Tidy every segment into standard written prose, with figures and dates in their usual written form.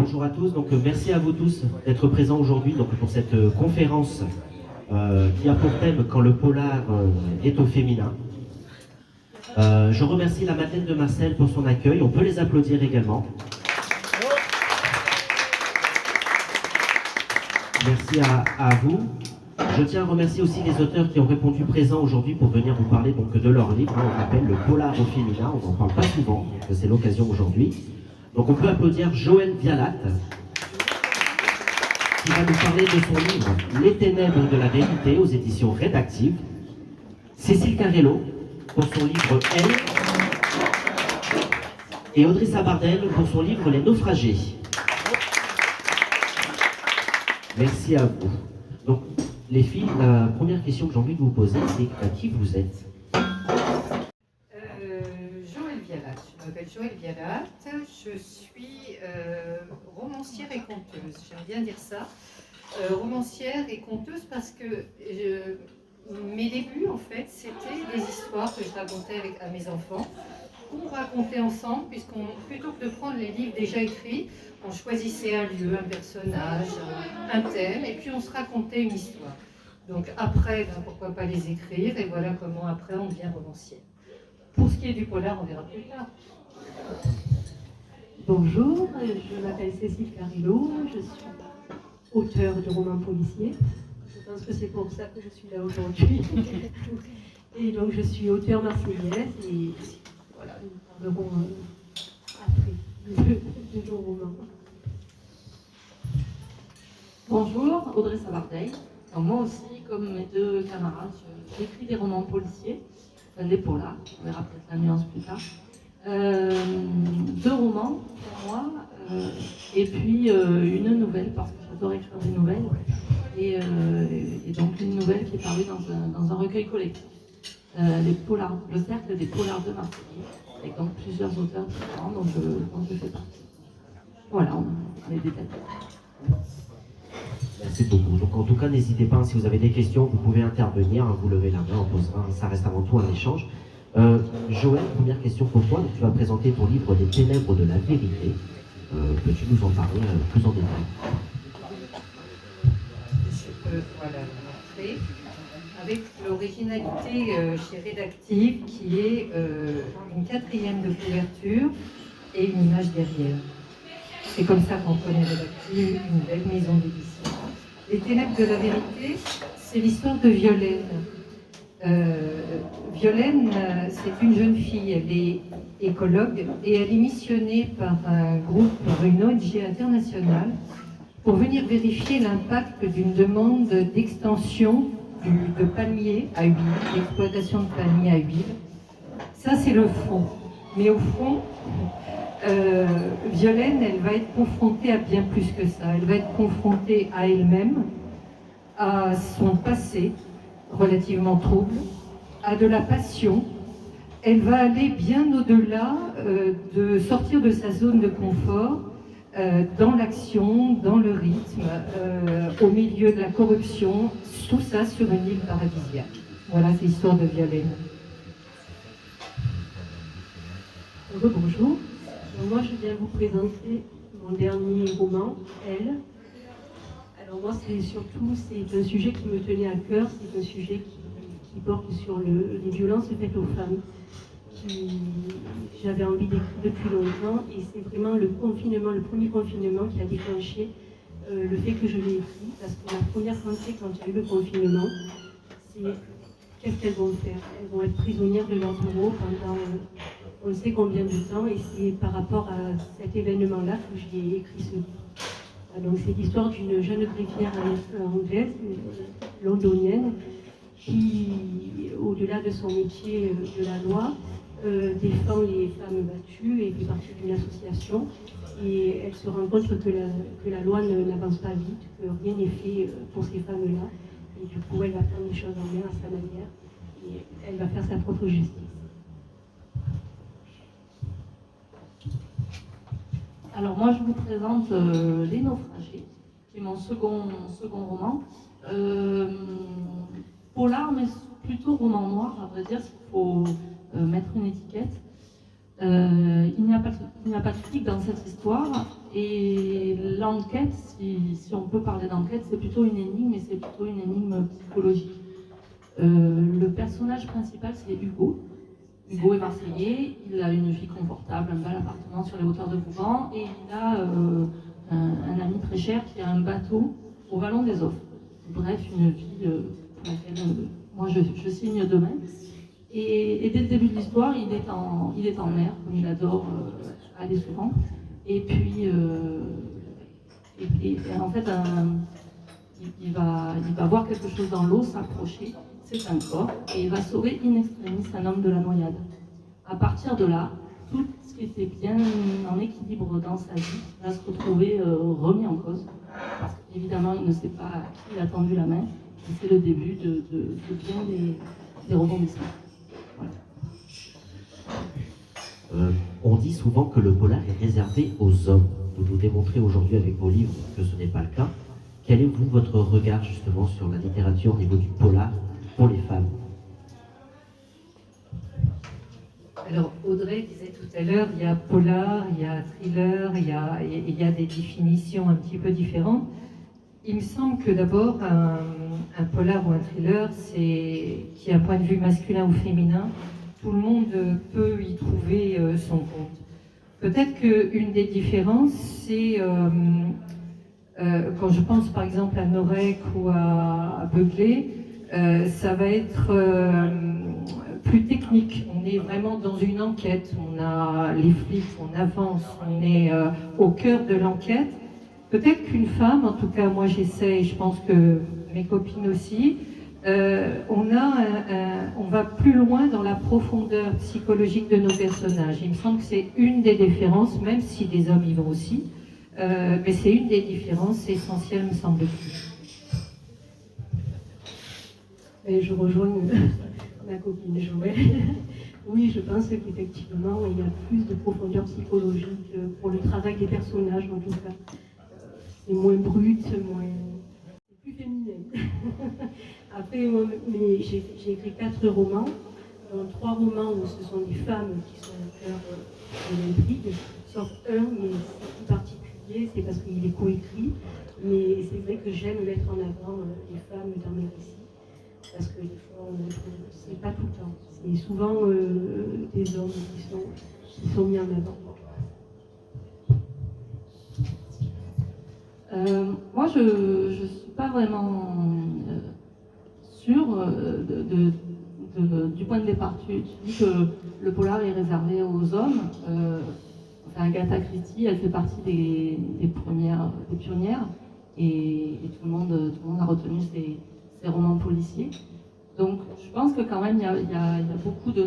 bonjour à tous. Donc, merci à vous tous d'être présents aujourd'hui pour cette conférence qui a pour thème « Quand le polar est au féminin ». Je remercie la Madeleine de Marcel pour son accueil. On peut les applaudir également. Merci à vous. Je tiens à remercier aussi les auteurs qui ont répondu présents aujourd'hui pour venir vous parler donc de leur livre. On rappelle le polar au féminin, on n'en parle pas souvent, c'est l'occasion aujourd'hui. Donc on peut applaudir Joël Vialat, qui va nous parler de son livre Les ténèbres de la vérité aux éditions Rédactives. Cécile Carrello pour son livre Elle. Et Audrey Sabardel pour son livre Les naufragés. Merci à vous. Donc, les filles, la première question que j'ai envie de vous poser, c'est à qui vous êtes? Joël Vialat. Je m'appelle Joël Vialat. Je suis romancière et conteuse. J'aime bien dire ça. Romancière et conteuse parce que mes débuts, en fait, c'était des histoires que je racontais à mes enfants. On racontait ensemble, plutôt que de prendre les livres déjà écrits, on choisissait un lieu, un personnage, un thème, et puis on se racontait une histoire. Donc après, pourquoi pas les écrire, et voilà comment après on devient romancier. Pour ce qui est du polar, on verra plus tard. Bonjour, je m'appelle Cécile Carrello, je suis auteure de romans policiers. Je pense que c'est pour ça que je suis là aujourd'hui. Et donc je suis auteure marseillaise et voilà, nous parlerons après de nos romans. Bonjour, Audrey Sabardel. Donc moi aussi, comme mes deux camarades, j'écris des romans policiers, enfin des polars, on verra peut-être la nuance plus tard. 2 romans pour moi, et puis une nouvelle, parce que j'adore écrire des nouvelles, et donc une nouvelle qui est parue dans un recueil collectif, les polars, le cercle des polars de Marseille, avec donc plusieurs auteurs différents, dont je fais partie. Voilà, on est détaillés. Merci beaucoup. Donc en tout cas, n'hésitez pas, si vous avez des questions, vous pouvez intervenir, vous levez la main, on posera, ça reste avant tout un échange. Joël, première question pour toi. Donc, tu vas présenter ton livre Les ténèbres de la vérité. Peux-tu nous en parler plus en détail? Je peux montrer avec l'originalité chez Rédactive qui est une 4e de couverture et une image derrière. C'est comme ça qu'on connaît Rédactive, une belle maison d'édition. Les ténèbres de la vérité, c'est l'histoire de Violaine. Violaine, c'est une jeune fille, elle est écologue et elle est missionnée par un groupe, par une ONG internationale pour venir vérifier l'impact d'une demande d'extension de palmiers à huile, d'exploitation de palmiers à huile. Ça, c'est le fond. Mais au fond, Violaine, elle va être confrontée à bien plus que ça. Elle va être confrontée à elle-même, à son passé relativement trouble, à de la passion. Elle va aller bien au-delà de sortir de sa zone de confort, dans l'action, dans le rythme, au milieu de la corruption, tout ça sur une île paradisiaque. Voilà, c'est l'histoire de Violaine. Bonjour. Moi, je viens vous présenter mon dernier roman, Elle. Alors moi, c'est un sujet qui me tenait à cœur, c'est un sujet qui porte sur les violences faites aux femmes, j'avais envie d'écrire depuis longtemps, et c'est vraiment le premier confinement qui a déclenché le fait que je l'ai écrit, parce que la première pensée quand il y a eu le confinement, c'est qu'est-ce qu'elles vont faire? Elles vont être prisonnières de leur bureau pendant on ne sait combien de temps, et c'est par rapport à cet événement-là que j'ai écrit ce livre. Donc c'est l'histoire d'une jeune greffière anglaise, londonienne, qui, au-delà de son métier de la loi, défend les femmes battues et fait partie d'une association. Et elle se rend compte que la loi n'avance pas vite, que rien n'est fait pour ces femmes-là. Et du coup, elle va prendre les choses en main à sa manière et elle va faire sa propre justice. Alors moi je vous présente Les naufragés, qui est mon second roman. Polar, mais plutôt roman noir, à vrai dire, s'il faut mettre une étiquette. Il n'y a pas de flic dans cette histoire, et l'enquête, si on peut parler d'enquête, c'est plutôt une énigme, et c'est plutôt une énigme psychologique. Le personnage principal, c'est Hugo. Hugo est marseillais, il a une vie confortable, un bel appartement sur les hauteurs de Vauban, et il a un ami très cher qui a un bateau au Vallon des Offres. Bref, une vie pour laquelle moi je signe demain. Et dès le début de l'histoire, il est en mer, comme il adore aller souvent. Et puis, en fait, il va voir quelque chose dans l'eau s'approcher. C'est un corps, et il va sauver in extremis un homme de la noyade. À partir de là, tout ce qui était bien en équilibre dans sa vie va se retrouver remis en cause. Parce qu'évidemment, il ne sait pas à qui il a tendu la main. Et c'est le début de bien des rebondissements. On dit souvent que le polar est réservé aux hommes. Vous nous démontrez aujourd'hui avec vos livres que ce n'est pas le cas. Quel est, vous, votre regard justement sur la littérature au niveau du polar pour les femmes? Alors, Audrey disait tout à l'heure, il y a polar, il y a thriller, il y a des définitions un petit peu différentes. Il me semble que d'abord, un polar ou un thriller, qui a un point de vue masculin ou féminin, tout le monde peut y trouver son compte. Peut-être qu'une des différences, c'est quand je pense par exemple à Norek ou à Beuglé, ça va être plus technique. On est vraiment dans une enquête, on a les flics, on avance, on est au cœur de l'enquête. Peut-être qu'une femme, en tout cas moi j'essaie, je pense que mes copines aussi, on va plus loin dans la profondeur psychologique de nos personnages. Il me semble que c'est une des différences, même si des hommes y vont aussi, mais c'est une des différences essentielles, me semble-t-il. Et je rejoins ma copine Joël. Oui, je pense qu'effectivement, il y a plus de profondeur psychologique pour le travail des personnages, en tout cas. C'est moins brut, c'est plus féminin. Après, j'ai écrit 4 romans, dont 3 romans où ce sont des femmes qui sont au cœur de l'intrigue, sauf un, mais c'est plus particulier, c'est parce qu'il est coécrit. Mais c'est vrai que j'aime mettre en avant les femmes dans mes récits. Parce que des fois, c'est pas tout le temps. C'est souvent des hommes qui sont mis en avant. Moi, je ne suis pas vraiment sûre du point de départ. Tu dis que le polar est réservé aux hommes. Agatha Christie, elle fait partie des pionnières, et tout le monde a retenu ses romans policiers. Donc, je pense que quand même, il y a beaucoup de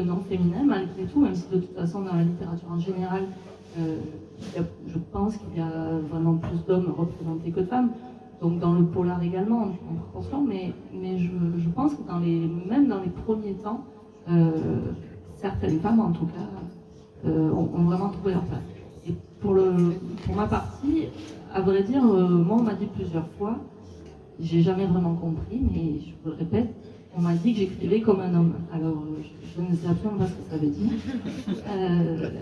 noms féminins, malgré tout, même si de toute façon, dans la littérature en général, je pense qu'il y a vraiment plus d'hommes représentés que de femmes. Donc, dans le polar également, en proportion, mais je pense que même dans les premiers temps, certaines femmes, en tout cas, ont vraiment trouvé leur place. Et pour ma partie, à vrai dire, moi, on m'a dit plusieurs fois, j'ai jamais vraiment compris, mais je vous le répète, on m'a dit que j'écrivais comme un homme. Alors, je ne sais absolument pas ce que ça veut dire.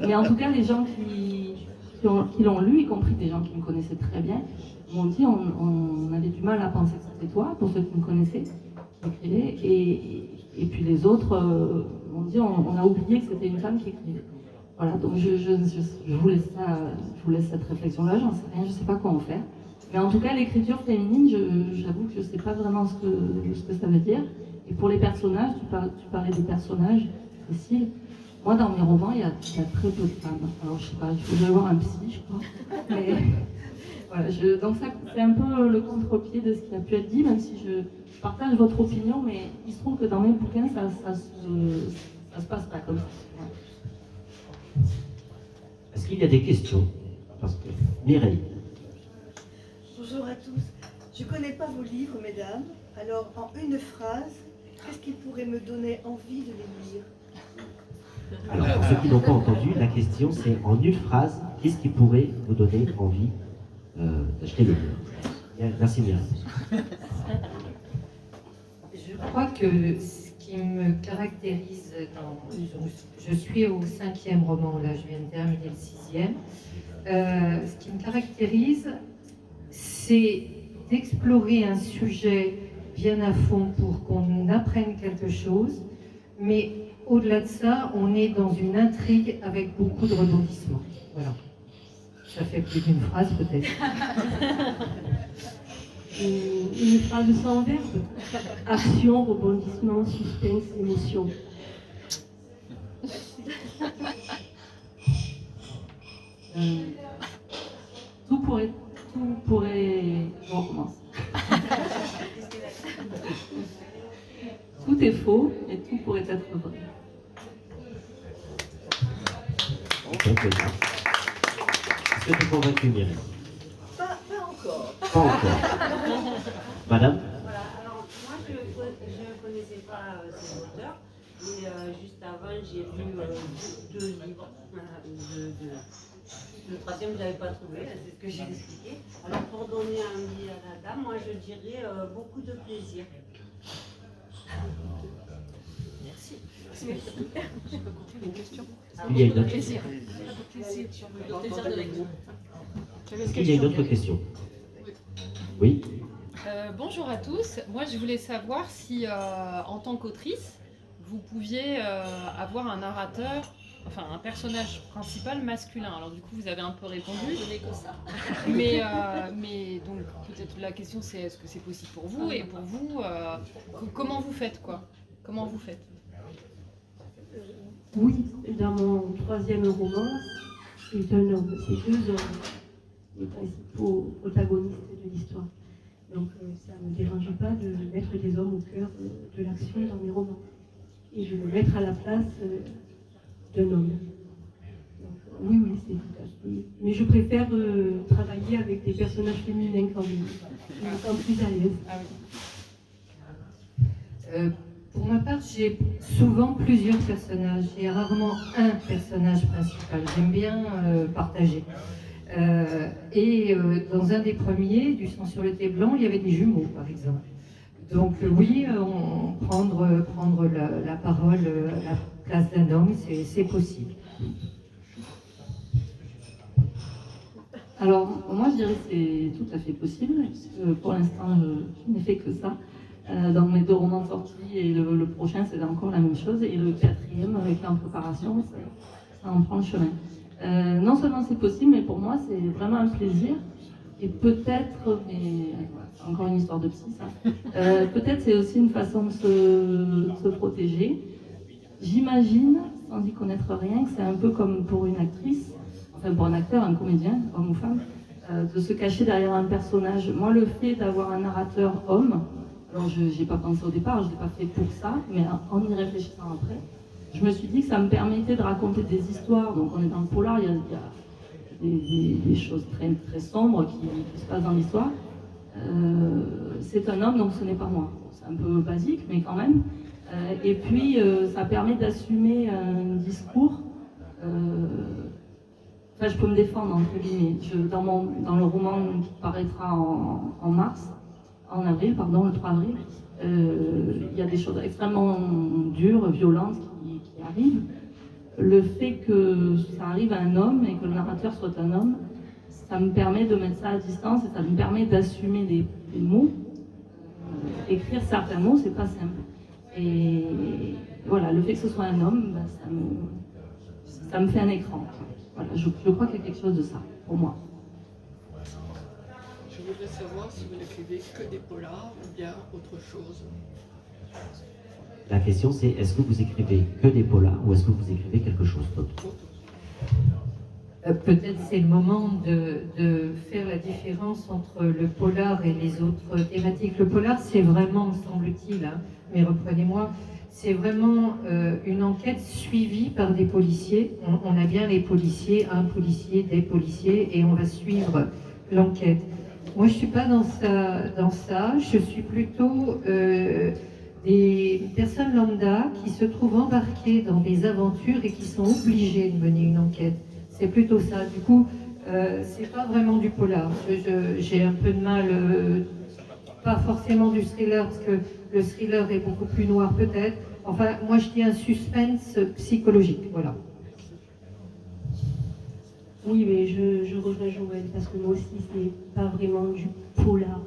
Mais en tout cas, les gens qui l'ont lu, y compris des gens qui me connaissaient très bien, m'ont dit on avait du mal à penser que c'était toi, pour ceux qui me connaissaient, qui écrivait. Et puis les autres m'ont dit on a oublié que c'était une femme qui écrivait. Voilà, donc je vous laisse cette réflexion-là, j'en sais rien, je ne sais pas quoi en faire. Mais en tout cas, l'écriture féminine, j'avoue que je ne sais pas vraiment ce que ça veut dire. Et pour les personnages, tu parlais des personnages, Cécile. Moi, dans mes romans, il y a très peu de femmes. Alors, je sais pas, il faudrait voir un psy, je crois. Mais voilà, donc ça, c'est un peu le contre-pied de ce qui a pu être dit, même si je partage votre opinion, mais il se trouve que dans mes bouquins, ça se passe pas comme ça. Ouais. Est-ce qu'il y a des questions? Parce que Mireille. Bonjour à tous. Je ne connais pas vos livres, mesdames. Alors, en une phrase, qu'est-ce qui pourrait me donner envie de les lire? Alors, pour ceux qui n'ont pas entendu, la question c'est en une phrase, qu'est-ce qui pourrait vous donner envie d'acheter le livre? Merci Mireille. Je crois que ce qui qui me caractérise, je suis au 5e roman, là je viens de terminer le 6e. Ce qui me caractérise, c'est d'explorer un sujet bien à fond pour qu'on apprenne quelque chose, mais au-delà de ça, on est dans une intrigue avec beaucoup de rebondissements. Voilà. Ça fait plus d'une phrase peut-être. Une phrase sans verbe. Action, rebondissement, suspense, émotion. Tout pourrait... On recommence. Tout est faux et tout pourrait être vrai. Donc, voilà. Est-ce que tu es convaincue, Myriam? Pas encore. Pas encore. Madame? Voilà, alors moi je ne connaissais pas ces auteurs, mais juste avant j'ai lu 2 livres. Le troisième je ne l'avais pas trouvé, c'est ce que j'ai expliqué. Alors pour donner un avis à la dame, moi je dirais beaucoup de plaisir. Merci. Je peux continuer une question? Il y a une autre, Plaisir. il y a une autre question. Oui? Bonjour à tous. Moi, je voulais savoir si, en tant qu'autrice, vous pouviez avoir un narrateur, enfin un personnage principal masculin. Alors du coup, vous avez un peu répondu. Je n'ai que ça. Mais donc, peut-être la question c'est est-ce que c'est possible pour vous? Et pour vous, comment vous faites quoi? Comment vous faites? Oui, dans mon 3e roman, c'est un homme, c'est 2 hommes, les principaux protagonistes de l'histoire. Donc ça ne me dérange pas de mettre des hommes au cœur de l'action dans mes romans. Et je veux mettre à la place d'un homme. Donc, oui, c'est tout à fait. Mais je préfère travailler avec des personnages féminins quand même. Je me sens plus à l'aise. Ah oui. Pour ma part, j'ai souvent plusieurs personnages et rarement un personnage principal. J'aime bien partager. Dans un des premiers, du sang sur le thé blanc, il y avait des jumeaux, par exemple. Donc oui, prendre la parole à la place d'un homme, c'est possible. Alors, moi je dirais que c'est tout à fait possible, puisque pour l'instant je n'ai fait que ça. Dans mes 2 romans sortis, et le prochain c'est encore la même chose, et le 4e qui est en préparation, ça en prend le chemin. Non seulement c'est possible, mais pour moi c'est vraiment un plaisir, et peut-être, mais c'est encore une histoire de psy ça, peut-être c'est aussi une façon de se protéger. J'imagine, sans y connaître rien, que c'est un peu comme pour une actrice, enfin pour un acteur, un comédien, homme ou femme, de se cacher derrière un personnage. Moi, le fait d'avoir un narrateur homme, alors je n'ai pas pensé au départ, je ne l'ai pas fait pour ça, mais en y réfléchissant après, je me suis dit que ça me permettait de raconter des histoires. Donc on est dans le polar, il y a des choses très, très sombres qui se passent dans l'histoire. C'est un homme, donc ce n'est pas moi. C'est un peu basique, mais quand même. Et puis ça permet d'assumer un discours. Enfin, je peux me défendre, entre guillemets. Dans le roman qui paraîtra en avril, le 3 avril, il y a des choses extrêmement dures, violentes qui arrivent. Le fait que ça arrive à un homme et que le narrateur soit un homme, ça me permet de mettre ça à distance et ça me permet d'assumer des mots. Écrire certains mots, c'est pas simple. Et voilà, le fait que ce soit un homme, ça me fait un écran. Voilà, je crois qu'il y a quelque chose de ça, pour moi. Je voudrais savoir si vous n'écrivez que des polars ou bien autre chose. La question c'est, est-ce que vous écrivez que des polars ou est-ce que vous écrivez quelque chose d'autre? Peut-être c'est le moment de faire la différence entre le polar et les autres thématiques. Le polar, c'est vraiment, me semble-t-il, hein, mais reprenez-moi, c'est vraiment une enquête suivie par des policiers. On a bien les policiers, un policier, des policiers, et on va suivre l'enquête. Moi, je ne suis pas dans ça. Je suis plutôt des personnes lambda qui se trouvent embarquées dans des aventures et qui sont obligées de mener une enquête. C'est plutôt ça. Du coup, c'est pas vraiment du polar. J'ai un peu de mal, pas forcément du thriller, parce que le thriller est beaucoup plus noir peut-être, Enfin, moi je dis un suspense psychologique, voilà. Oui, mais je rejoins Joël parce que moi aussi, c'est pas vraiment du polar.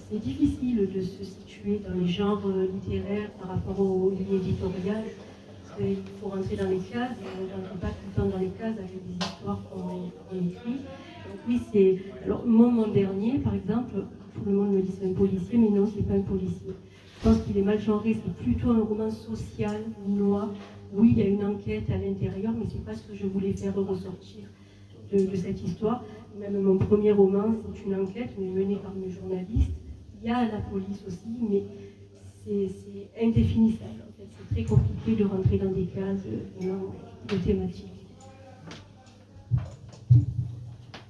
C'est difficile de se situer dans les genres littéraires par rapport aux lignes éditoriales. Parce qu'il faut rentrer dans les cases et on ne rentre pas tout le temps dans les cases avec des histoires qu'on écrit. Donc oui, c'est. Alors, moi, mon dernier, par exemple, tout le monde me dit c'est un policier, mais non, c'est pas un policier. Je pense qu'il est mal genré, c'est plutôt un roman social, noir. Oui, il y a une enquête à l'intérieur, mais c'est pas ce que je voulais faire ressortir de cette histoire. Même mon premier roman, c'est une enquête, mais menée par une journaliste. Il y a la police aussi, mais c'est indéfinissable. En fait. C'est très compliqué de rentrer dans des cases vraiment de thématiques.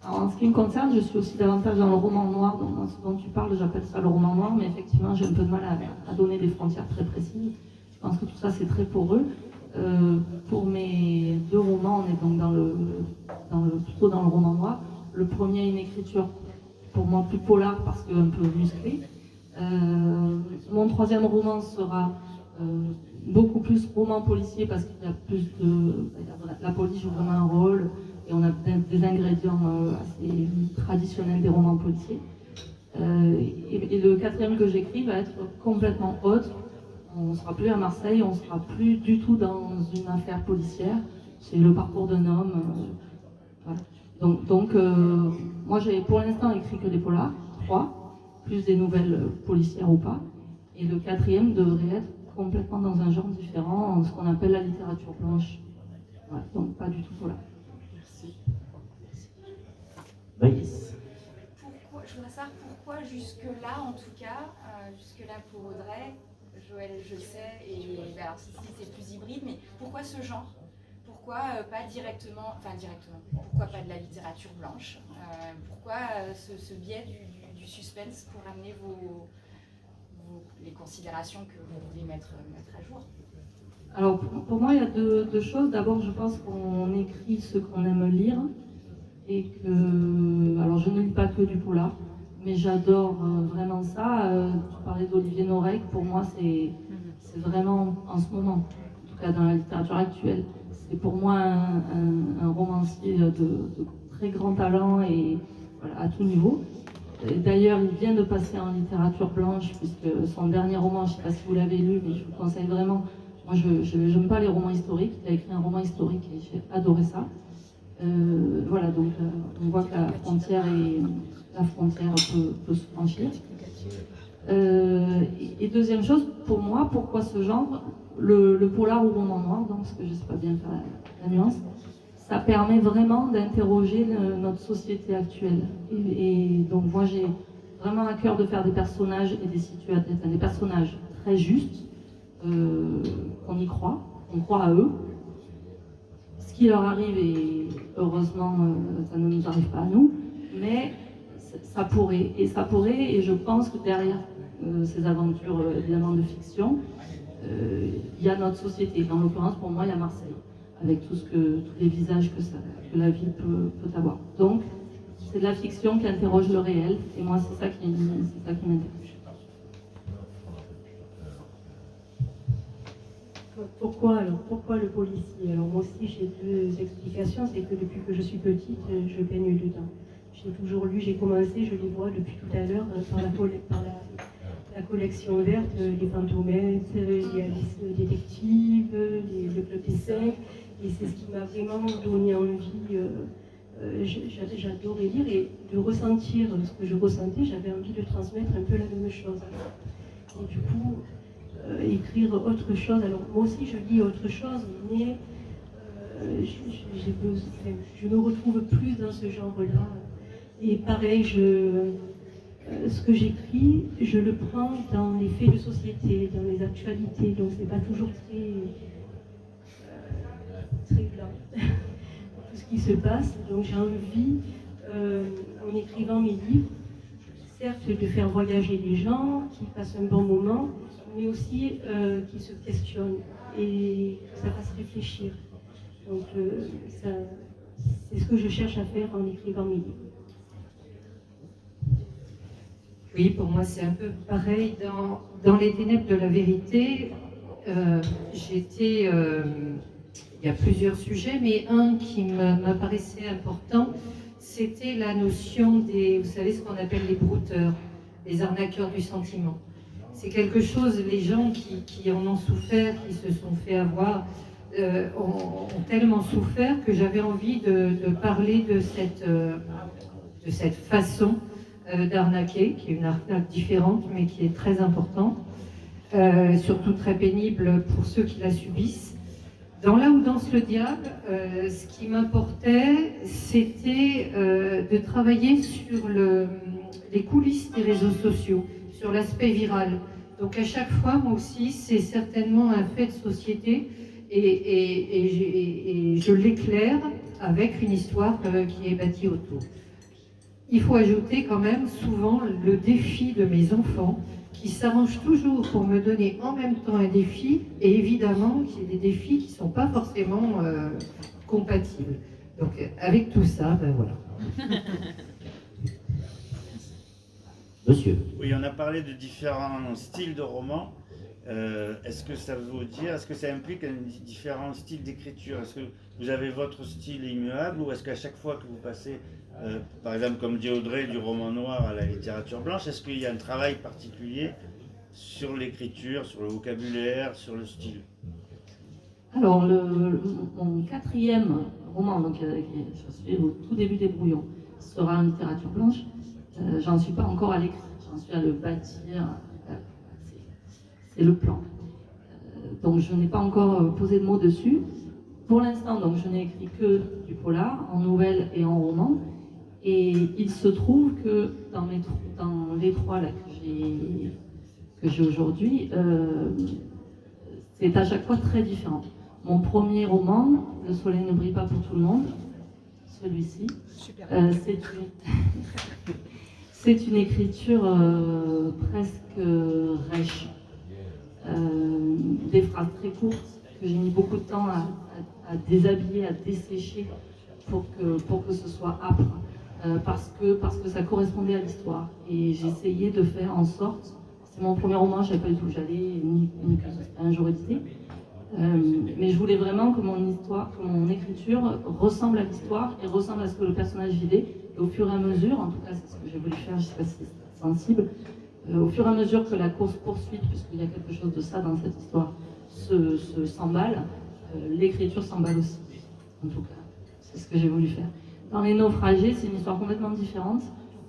Alors, en ce qui me concerne, je suis aussi davantage dans le roman noir. Donc, moi, ce dont tu parles, j'appelle ça le roman noir, mais effectivement, j'ai un peu de mal à donner des frontières très précises. Je pense que tout ça, c'est très poreux. Pour mes deux romans, on est donc plutôt dans le roman noir. Le premier, une écriture pour moi plus polar parce qu'un peu musclée. Mon troisième roman sera beaucoup plus roman policier parce qu'il y a plus de... La police joue vraiment un rôle et on a des ingrédients assez traditionnels des romans policiers. Et le quatrième que j'écris va être complètement autre. On ne sera plus à Marseille, on ne sera plus du tout dans une affaire policière. C'est le parcours d'un homme. Voilà. Donc moi j'ai pour l'instant écrit que des polars, 3, plus des nouvelles policières ou pas. Et le quatrième devrait être complètement dans un genre différent, ce qu'on appelle la littérature blanche. Voilà, donc pas du tout polar. Maïs. Je voudrais savoir pourquoi jusque-là, en tout cas, jusque-là pour Audrey, Joël, je sais, et alors Cécile c'est plus hybride, mais pourquoi ce genre? Pourquoi pas directement, pourquoi pas de la littérature blanche? Pourquoi ce biais du suspense pour amener les considérations que vous voulez mettre à jour? Alors pour moi il y a deux choses. D'abord je pense qu'on écrit ce qu'on aime lire et que, alors je ne lis pas que du polar, mais j'adore vraiment ça. Tu parlais d'Olivier Norek, pour moi c'est vraiment en ce moment, en tout cas dans la littérature actuelle, c'est pour moi un romancier de très grand talent et voilà, à tout niveau. D'ailleurs, il vient de passer en littérature blanche, puisque son dernier roman, je ne sais pas si vous l'avez lu, mais je vous conseille vraiment. Moi, je n'aime pas les romans historiques. Il a écrit un roman historique et j'ai adoré ça. Voilà, donc on voit que la frontière peut se franchir. Et deuxième chose, pour moi, pourquoi ce genre, le polar ou roman noir, donc, parce que je ne sais pas bien faire la nuance, ça permet vraiment d'interroger notre société actuelle. Et donc moi j'ai vraiment à cœur de faire des personnages et des situations, des personnages très justes, qu'on y croit, qu'on croit à eux. Ce qui leur arrive, et heureusement ça ne nous arrive pas à nous, mais ça pourrait, et je pense que derrière ces aventures évidemment de fiction, il y a notre société. En l'occurrence, pour moi, il y a Marseille, avec tous les visages que la ville peut avoir. Donc, c'est de la fiction qui interroge le réel, et moi, c'est ça qui m'interroge. Pourquoi le policier? Alors moi aussi j'ai deux explications. C'est que depuis que je suis petite, je baigne dedans. J'ai toujours lu, j'ai commencé, je les vois depuis tout à l'heure, par la collection verte, les Fantomettes, les Alice détectives, le Club des 5. Et c'est ce qui m'a vraiment donné envie. J'adorais lire et de ressentir ce que je ressentais. J'avais envie de transmettre un peu la même chose. Et du coup, écrire autre chose. Alors moi aussi je lis autre chose, mais je me retrouve plus dans ce genre-là. Et pareil, ce que j'écris, je le prends dans les faits de société, dans les actualités, donc c'est pas toujours très blanc tout ce qui se passe. Donc j'ai envie, en écrivant mes livres, certes de faire voyager les gens, qui passent un bon moment, mais aussi qui se questionnent et que ça fasse réfléchir. Donc c'est ce que je cherche à faire en écrivant mes livres. Oui, pour moi c'est un peu pareil. Dans Les Ténèbres de la vérité, Il y a plusieurs sujets, mais un qui m'apparaissait important, c'était la notion des, vous savez, ce qu'on appelle les brouteurs, les arnaqueurs du sentiment. C'est quelque chose, les gens qui en ont souffert, qui se sont fait avoir, ont tellement souffert que j'avais envie de parler de cette façon d'arnaquer, qui est une arnaque différente, mais qui est très importante, surtout très pénible pour ceux qui la subissent. Dans Là où danse le diable, ce qui m'importait, c'était de travailler sur les coulisses des réseaux sociaux, sur l'aspect viral. Donc à chaque fois, moi aussi, c'est certainement un fait de société et je l'éclaire avec une histoire qui est bâtie autour. Il faut ajouter quand même souvent le défi de mes enfants qui s'arrangent toujours pour me donner en même temps un défi et évidemment qu'il y a des défis qui ne sont pas forcément compatibles. Donc avec tout ça, ben voilà. Monsieur. Oui, on a parlé de différents styles de romans. Est-ce que ça veut dire, est-ce que ça implique un différent style d'écriture? Est-ce que vous avez votre style immuable ou est-ce qu'à chaque fois que vous passez, par exemple comme dit Audrey, du roman noir à la littérature blanche, est-ce qu'il y a un travail particulier sur l'écriture, sur le vocabulaire, sur le style? Alors, mon quatrième roman, donc, je suis au tout début des brouillons, sera en littérature blanche. J'en suis pas encore à l'écrit, j'en suis à le bâtir. C'est le plan. Donc je n'ai pas encore posé de mots dessus. Pour l'instant, donc je n'ai écrit que du polar, en nouvelle et en roman. Et il se trouve que dans les trois là, que j'ai aujourd'hui, c'est à chaque fois très différent. Mon premier roman, Le soleil ne brille pas pour tout le monde, celui-ci, c'est une écriture presque rêche. Des phrases très courtes que j'ai mis beaucoup de temps à déshabiller, à dessécher pour que ce soit âpre, parce que ça correspondait à l'histoire. Et j'ai essayé de faire en sorte, c'est mon premier roman, je ne savais pas du tout où j'allais, ni que un jour édité, mais je voulais vraiment que mon histoire, que mon écriture ressemble à l'histoire et ressemble à ce que le personnage vivait. Et au fur et à mesure, en tout cas c'est ce que j'ai voulu faire, je ne sais pas si c'est sensible, au fur et à mesure que la course-poursuite, puisqu'il y a quelque chose de ça dans cette histoire, s'emballe, l'écriture s'emballe aussi. En tout cas, c'est ce que j'ai voulu faire. Dans Les Naufragés, c'est une histoire complètement différente,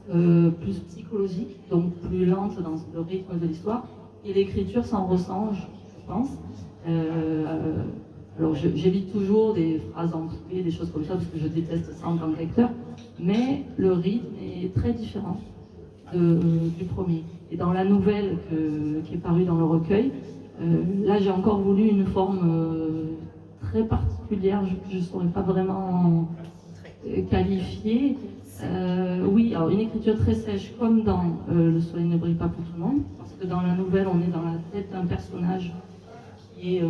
plus psychologique, donc plus lente dans le rythme de l'histoire, et l'écriture s'en ressent, je pense. Alors j'évite toujours des phrases empruntées, des choses comme ça, parce que je déteste ça en tant que lecteur, mais le rythme est très différent du premier. Et dans la nouvelle qui est parue dans le recueil, là j'ai encore voulu une forme très particulière, je ne saurais pas vraiment qualifier. Oui, alors une écriture très sèche comme dans Le soleil ne brille pas pour tout le monde, parce que dans la nouvelle on est dans la tête d'un personnage qui est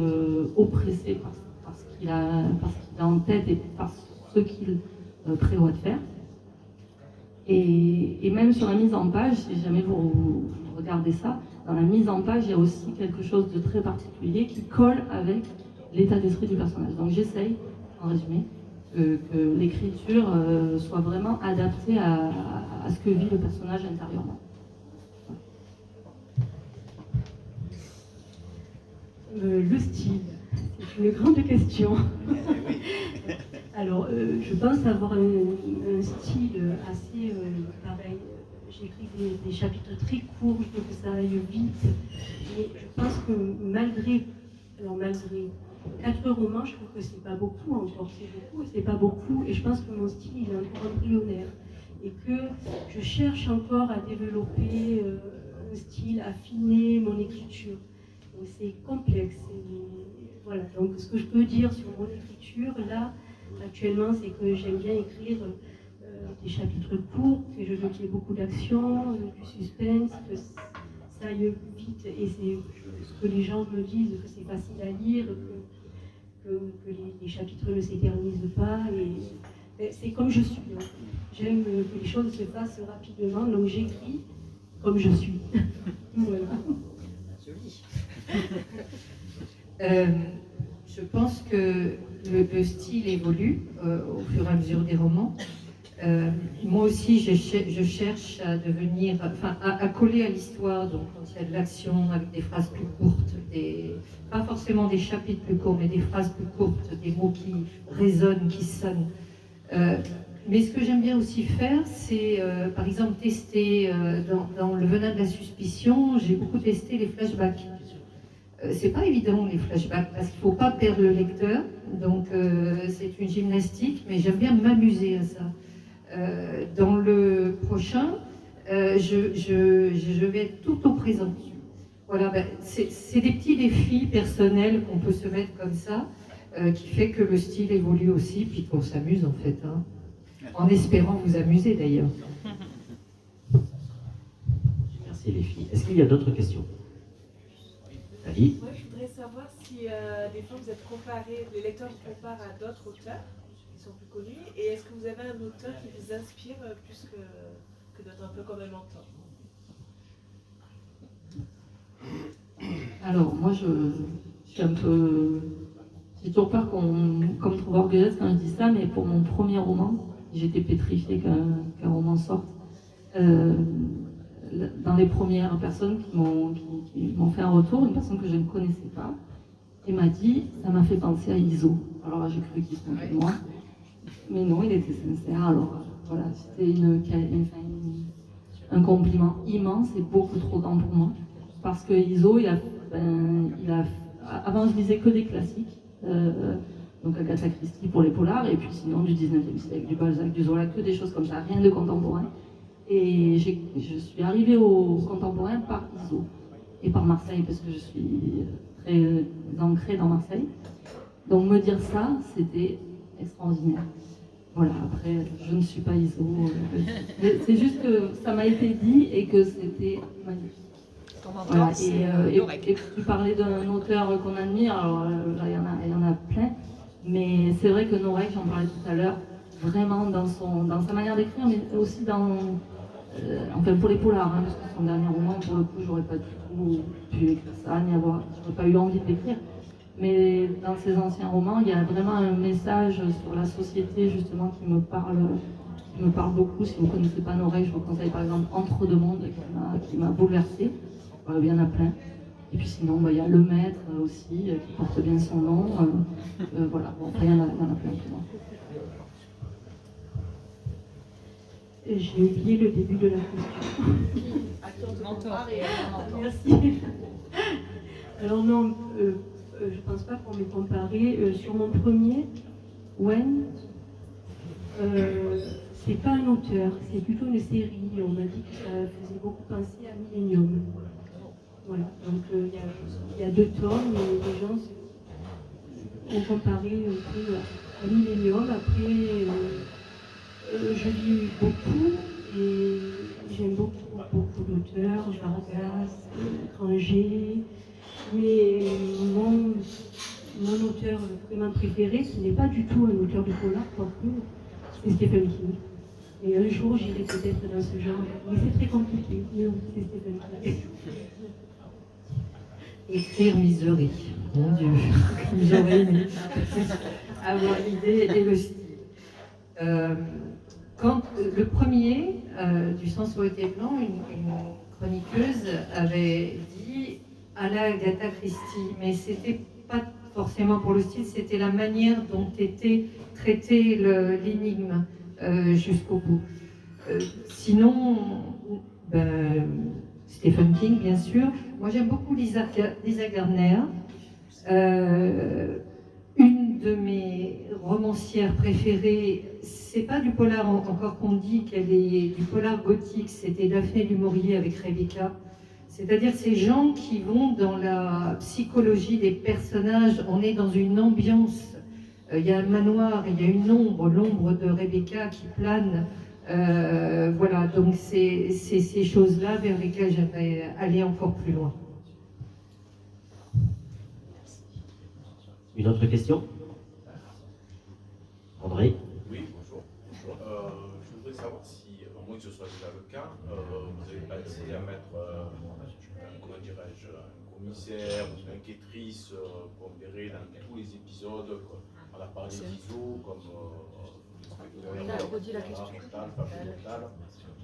oppressé parce qu'il a en tête et par ce qu'il prévoit de faire. Et même sur la mise en page, si jamais vous regardez ça, dans la mise en page, il y a aussi quelque chose de très particulier qui colle avec l'état d'esprit du personnage. Donc j'essaye, en résumé, que l'écriture soit vraiment adaptée à ce que vit le personnage intérieurement. Le style, c'est une grande question. Alors, je pense avoir un style assez pareil. J'écris des chapitres très courts, je veux que ça aille vite. Mais je pense que malgré 4 romans, je trouve que c'est pas beaucoup encore. C'est beaucoup et c'est pas beaucoup. Et je pense que mon style, il est encore embryonnaire. Et que je cherche encore à développer un style, affiner mon écriture. Donc c'est complexe. Voilà. Donc ce que je peux dire sur mon écriture, là, actuellement, c'est que j'aime bien écrire des chapitres courts, que je veux qu'il y ait beaucoup d'action, du suspense, que ça aille vite. Et c'est ce que les gens me disent, que c'est facile à lire, que les chapitres ne s'éternisent pas. Et c'est comme je suis. Hein. J'aime que les choses se fassent rapidement, donc j'écris comme je suis. Voilà. Joli. Je pense que le style évolue au fur et à mesure des romans. Moi aussi, je cherche à devenir, enfin, à coller à l'histoire. Donc, quand il y a de l'action avec des phrases plus courtes, pas forcément des chapitres plus courts, mais des phrases plus courtes, des mots qui résonnent, qui sonnent. Mais ce que j'aime bien aussi faire, c'est par exemple tester dans Le Venin de la Suspicion, j'ai beaucoup testé les flashbacks. C'est pas évident les flashbacks parce qu'il faut pas perdre le lecteur, donc c'est une gymnastique, mais j'aime bien m'amuser à ça. Dans le prochain, je vais être tout au présent. Voilà, c'est des petits défis personnels qu'on peut se mettre comme ça, qui fait que le style évolue aussi, puis qu'on s'amuse en fait. Hein. En espérant vous amuser d'ailleurs. Merci les filles. Est-ce qu'il y a d'autres questions? Ali? Moi, je voudrais savoir si des fois vous êtes comparé, les lecteurs vous comparent à d'autres auteurs qui sont plus connus, et est-ce que vous avez un auteur qui vous inspire plus que d'autres, un peu comme un mentor? Alors, moi, je suis un peu... J'ai toujours peur qu'on me trouve orgueilleuse quand je dis ça, mais pour mon premier roman, j'étais pétrifiée qu'un roman sorte. Dans les premières personnes qui m'ont fait un retour, une personne que je ne connaissais pas, et m'a dit, ça m'a fait penser à Iso. Alors là, j'ai cru qu'il se moquait de moi. Mais non, il était sincère. Alors voilà, c'était un compliment immense et beaucoup trop grand pour moi. Parce que Iso, avant, je lisais que des classiques. Donc Agatha Christie pour les polars, et puis sinon du 19e siècle, du Balzac, du Zola, que des choses comme ça, rien de contemporain. Et je suis arrivée au contemporain par Iso et par Marseille, parce que je suis très ancrée dans Marseille. Donc me dire ça, c'était extraordinaire. Voilà, après, je ne suis pas Iso. C'est juste que ça m'a été dit et que c'était magnifique. Voilà, et tu parlais d'un auteur qu'on admire, alors là il y en a plein, mais c'est vrai que Norek, j'en parlais tout à l'heure, vraiment dans sa manière d'écrire, mais aussi enfin pour les polars, hein, parce que son dernier roman, pour le coup, j'aurais pas du tout pu écrire ça, j'aurais pas eu envie de l'écrire. Mais dans ses anciens romans, il y a vraiment un message sur la société justement qui me parle beaucoup. Si vous ne connaissez pas Norek, je vous conseille par exemple Entre deux mondes qui m'a bouleversée. Il y en a plein. Et puis sinon, il y a Le Maître aussi, qui porte bien son nom. Voilà, bon, après, il y en a plein. J'ai oublié le début de la question. Mentor. Merci. Alors non, je pense pas qu'on m'ait comparé. Sur mon premier, Wen, c'est pas un auteur, c'est plutôt une série. On m'a dit que ça faisait beaucoup penser à Millennium. Voilà, donc il y a 2 tomes et les gens ont comparé un peu à Millennium. Après, je lis beaucoup et j'aime beaucoup d'auteurs, Vargas, Granger, mais mon auteur vraiment préféré, ce n'est pas du tout un auteur de polar, c'est Stephen King. Et un jour, j'irai peut-être dans ce genre, mais c'est très compliqué. Mais oui, c'est Stephen King. Écrire Misery, mon Dieu, comme j'aurais aimé avoir l'idée et le style. Quand le premier, du Sang sur le thé blanc, une chroniqueuse avait dit à la Agatha Christie, mais c'était pas forcément pour le style, c'était la manière dont était traité l'énigme jusqu'au bout. Sinon, Stephen King, bien sûr. Moi, j'aime beaucoup Lisa Gardner. Une de mes romancières préférées, c'est pas du polar encore qu'on dit qu'elle est du polar gothique, c'était Daphné du Maurier avec Rebecca. C'est-à-dire ces gens qui vont dans la psychologie des personnages, on est dans une ambiance. Il y a un manoir, il y a une ombre, l'ombre de Rebecca qui plane. Voilà, donc c'est ces choses-là vers lesquelles j'aimerais aller encore plus loin. Une autre question? André? Oui, bonjour. Je voudrais savoir si, au moins que ce soit déjà le cas, vous avez pas essayé à mettre, comment dirais-je, un commissaire, une enquêtrice qu'on verrait dans tous les épisodes. Quoi. On a parlé d'ISO comme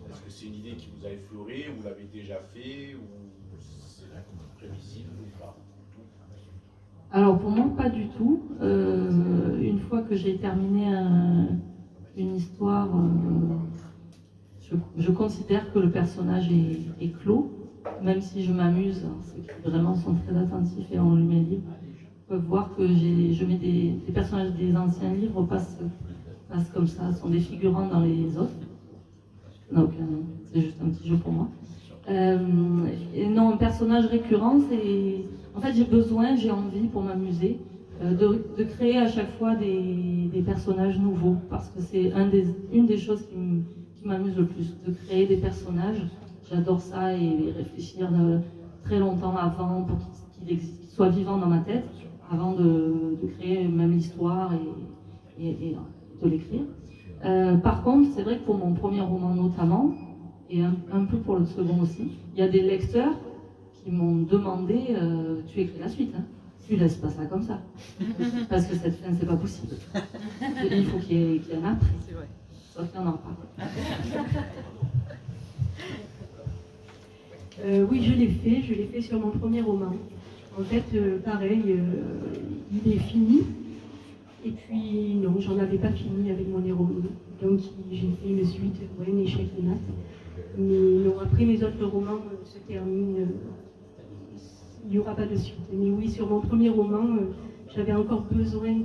est-ce que c'est une idée qui vous a effleuré, vous l'avez déjà fait, ou c'est prévisible ou pas? Alors pour moi, pas du tout. Une fois que j'ai terminé une histoire, je considère que le personnage est clos, même si je m'amuse. Ceux qui vraiment sont très attentifs et ont lu mes livres peuvent voir que je mets des personnages des anciens livres passent comme ça, sont des figurants dans les autres. Donc c'est juste un petit jeu pour moi. Et non, un personnage récurrent, c'est... En fait, j'ai envie pour m'amuser de créer à chaque fois des personnages nouveaux, parce que c'est une des choses qui m'amuse le plus, de créer des personnages. J'adore ça et réfléchir très longtemps avant pour qu'ils soient vivants dans ma tête, avant de créer même l'histoire et de l'écrire. Par contre, c'est vrai que pour mon premier roman notamment, et un peu pour le second aussi, il y a des lecteurs qui m'ont demandé tu écris la suite, hein. Tu laisses pas ça comme ça. Parce que cette fin, c'est pas possible. Il faut qu'il y ait un après. Sauf qu'il n'y en aura pas. Oui, je l'ai fait sur mon premier roman. En fait, pareil, il est fini. Et puis, non, j'en avais pas fini avec mon héroïne. Donc, j'ai fait une suite, ouais, un échec de maths. Mais non, après, mes autres romans se terminent. Il n'y aura pas de suite. Mais oui, sur mon premier roman, j'avais encore besoin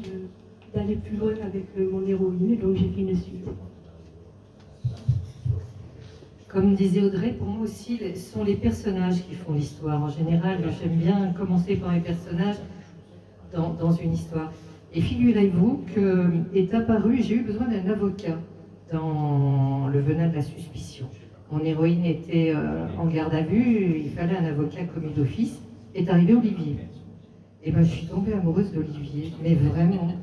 d'aller plus loin avec mon héroïne. Donc, j'ai fait une suite. Comme disait Audrey, pour moi aussi, ce sont les personnages qui font l'histoire. En général, j'aime bien commencer par les personnages dans une histoire. Et figurez-vous qu'est apparu, j'ai eu besoin d'un avocat dans Le Venin de la Suspicion. Mon héroïne était en garde à vue, il fallait un avocat commis d'office. Est arrivé Olivier. Et ben, je suis tombée amoureuse d'Olivier, mais vraiment.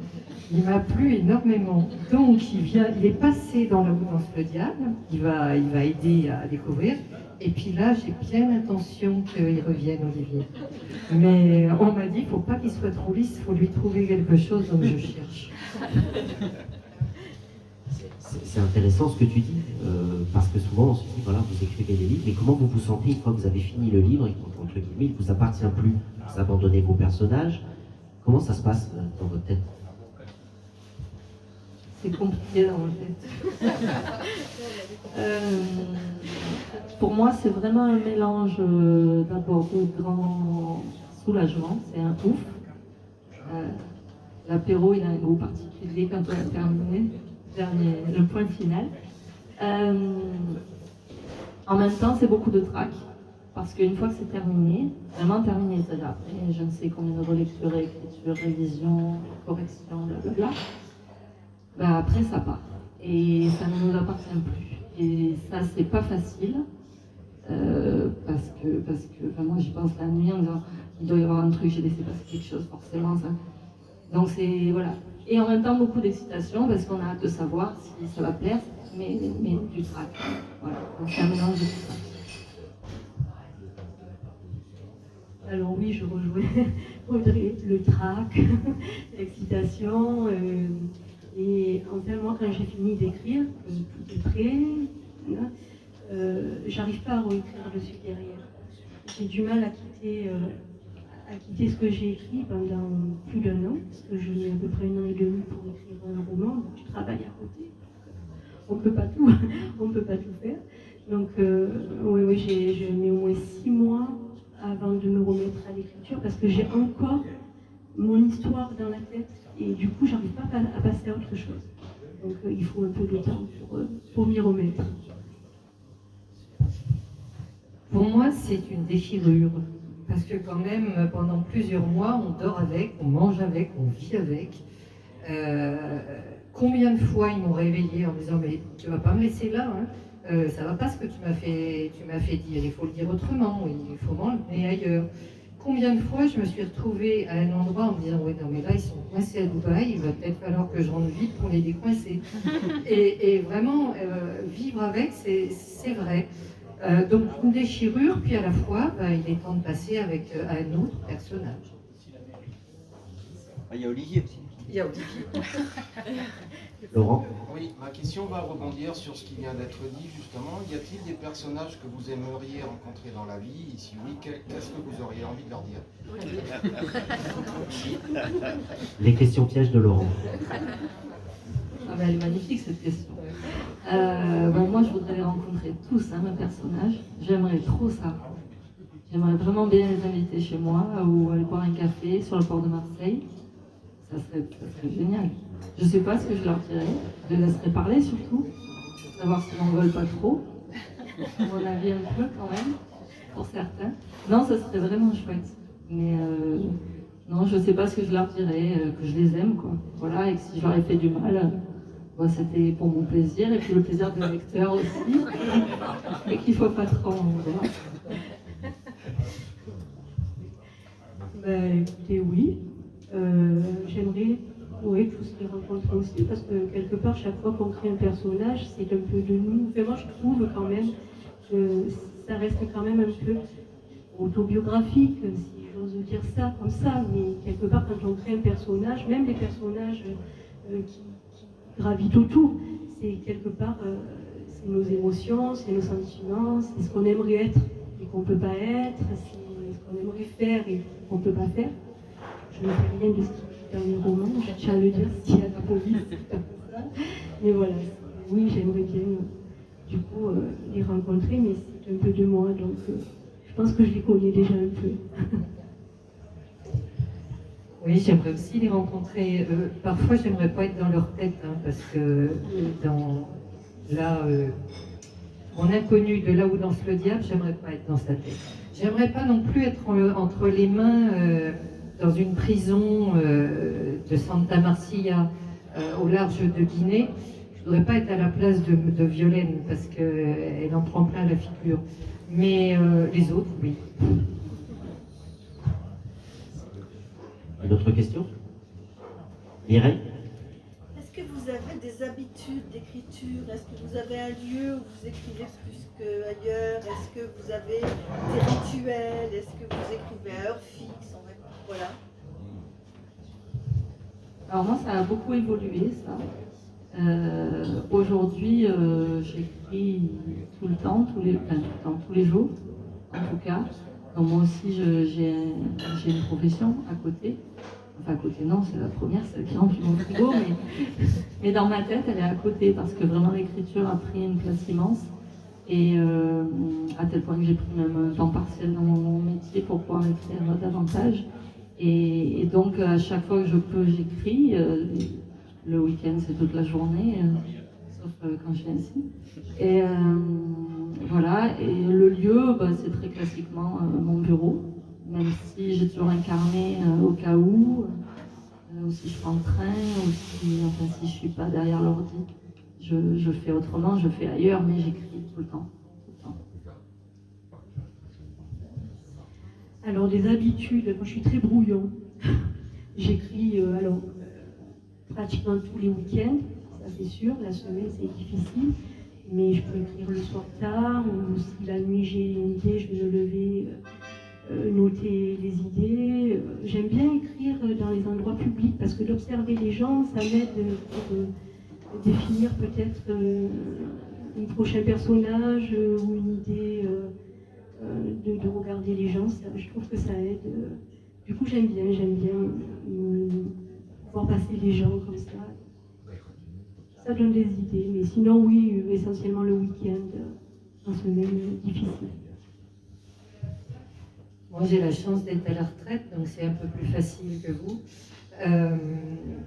Il m'a plu énormément. Donc, il est passé dans l'Audience le Diable, il va aider à découvrir. Et puis là, j'ai bien l'intention qu'il revienne, Olivier. Mais on m'a dit, il ne faut pas qu'il soit trop lisse, il faut lui trouver quelque chose, donc je cherche. C'est intéressant ce que tu dis, parce que souvent on se dit, voilà, vous écrivez des livres, mais comment vous vous sentez une fois que vous avez fini le livre et qu'entre guillemets, il ne vous appartient plus? Vous abandonnez vos personnages. Comment ça se passe dans votre tête? C'est compliqué dans ma tête. Pour moi, c'est vraiment un mélange d'abord de grand soulagement, c'est un ouf. L'apéro, il a un goût particulier quand on a terminé, le point final. En même temps, c'est beaucoup de trac, parce qu'une fois que c'est terminé, vraiment terminé, c'est-à-dire après je ne sais combien de relectures, écritures, révisions, corrections, blablabla. Ben après ça part et ça ne nous appartient plus et ça c'est pas facile parce que enfin, moi j'y pense la nuit en disant il doit y avoir un truc, j'ai laissé passer quelque chose forcément ça. Donc c'est voilà, et en même temps beaucoup d'excitation parce qu'on a hâte de savoir si ça va plaire, mais du trac, voilà, donc c'est un mélange de tout ça. Alors oui, je rejoins Audrey, le trac, l'excitation. Et en fait, moi, quand j'ai fini d'écrire, tout est prêt, j'arrive pas à réécrire dessus derrière. J'ai du mal à quitter ce que j'ai écrit pendant plus d'un an, parce que je mets à peu près 1 an et demi pour écrire un roman, donc je travaille à côté. On peut pas tout faire. Donc, oui, j'ai mis au moins 6 mois avant de me remettre à l'écriture, parce que j'ai encore mon histoire dans la tête. Et du coup, j'arrive pas à passer à autre chose. Donc, il faut un peu de temps pour m'y remettre. Pour moi, c'est une déchirure. Parce que quand même, pendant plusieurs mois, on dort avec, on mange avec, on vit avec. Combien de fois ils m'ont réveillée en me disant « Mais tu vas pas me laisser là, hein. Ça va pas ce que tu m'as fait dire, il faut le dire autrement, il faut m'emmener ailleurs. » Combien de fois je me suis retrouvée à un endroit en me disant « Ouais, non mais là ils sont coincés à Dubaï, il va peut-être falloir que je rentre vite pour les décoincer. » Et vraiment, vivre avec, c'est vrai. Donc une déchirure, puis à la fois, il est temps de passer avec un autre personnage. Il y a Olivier aussi. Il y a Olivier. Laurent? Oui, ma question va rebondir sur ce qui vient d'être dit justement. Y a-t-il des personnages que vous aimeriez rencontrer dans la vie? Et si oui, qu'est-ce que vous auriez envie de leur dire? Les questions pièges de Laurent. Ah ben, elle est magnifique cette question. Moi je voudrais les rencontrer tous, hein, mes personnages. J'aimerais trop ça. J'aimerais vraiment bien les inviter chez moi ou aller boire un café sur le port de Marseille. Ça serait génial. Je ne sais pas ce que je leur dirais. Je les laisserai parler surtout. Savoir s'ils n'en veulent pas trop. À mon avis un peu quand même, pour certains. Non, ça serait vraiment chouette. Mais non, je ne sais pas ce que je leur dirais, que je les aime, quoi. Voilà, et que si je leur ai fait du mal, c'était pour mon plaisir, et puis le plaisir du lecteur aussi. Et qu'il ne faut pas trop en vouloir. Écoutez, oui. J'aimerais tous les rencontrer aussi, parce que quelque part, chaque fois qu'on crée un personnage, c'est un peu de nous. Enfin, moi, je trouve quand même que ça reste quand même un peu autobiographique, si j'ose dire ça comme ça, mais quelque part, quand on crée un personnage, même les personnages qui gravitent autour, c'est quelque part, c'est nos émotions, c'est nos sentiments, c'est ce qu'on aimerait être et qu'on ne peut pas être, c'est ce qu'on aimerait faire et qu'on ne peut pas faire. Je ne fais rien de ce qui est dans les romans, je tiens à le dire s'il y a la police, c'est comme ça. Mais voilà, oui, j'aimerais bien du coup les rencontrer, mais c'est un peu de moi, donc je pense que je les connais déjà un peu. Oui, j'aimerais aussi les rencontrer. Parfois, j'aimerais pas être dans leur tête, hein, parce que mon inconnu de là où danse le diable, j'aimerais pas être dans sa tête. J'aimerais pas non plus être entre les mains dans une prison de Santa Marcia au large de Guinée. Je voudrais pas être à la place de Violaine parce qu'elle en prend plein la figure. Mais les autres, oui. Une autre question? Mireille? Est-ce que vous avez des habitudes d'écriture? Est-ce que vous avez un lieu où vous écrivez plus qu'ailleurs? Est-ce que vous avez des rituels? Est-ce que vous écrivez à heure fixe? Voilà. Alors moi, ça a beaucoup évolué, ça. Aujourd'hui, j'écris tout le temps, tous les jours, en tout cas. Donc moi aussi, j'ai une profession à côté. Enfin, à côté, non, c'est la première, celle qui remplit mon frigo, mais dans ma tête, elle est à côté, parce que vraiment, l'écriture a pris une place immense. Et à tel point que j'ai pris même un temps partiel dans mon métier pour pouvoir écrire davantage. Et donc, à chaque fois que je peux, j'écris. Le week-end, c'est toute la journée, sauf quand je viens ici. Et voilà, et le lieu, c'est très classiquement mon bureau, même si j'ai toujours un carnet au cas où, ou si je prends le train, ou si je ne suis pas derrière l'ordi. Je fais autrement, je fais ailleurs, mais j'écris tout le temps. Alors, des habitudes, moi je suis très brouillon. J'écris pratiquement tous les week-ends, ça c'est sûr, la semaine c'est difficile, mais je peux écrire le soir tard, ou si la nuit j'ai une idée, je vais me lever, noter les idées. J'aime bien écrire dans les endroits publics, parce que d'observer les gens, ça m'aide pour définir peut-être un prochain personnage ou une idée, de regarder les gens, je trouve que ça aide. Du coup, j'aime bien voir passer les gens comme ça. Ça donne des idées, mais sinon, oui, essentiellement le week-end, en semaine difficile. Moi, j'ai la chance d'être à la retraite, donc c'est un peu plus facile que vous.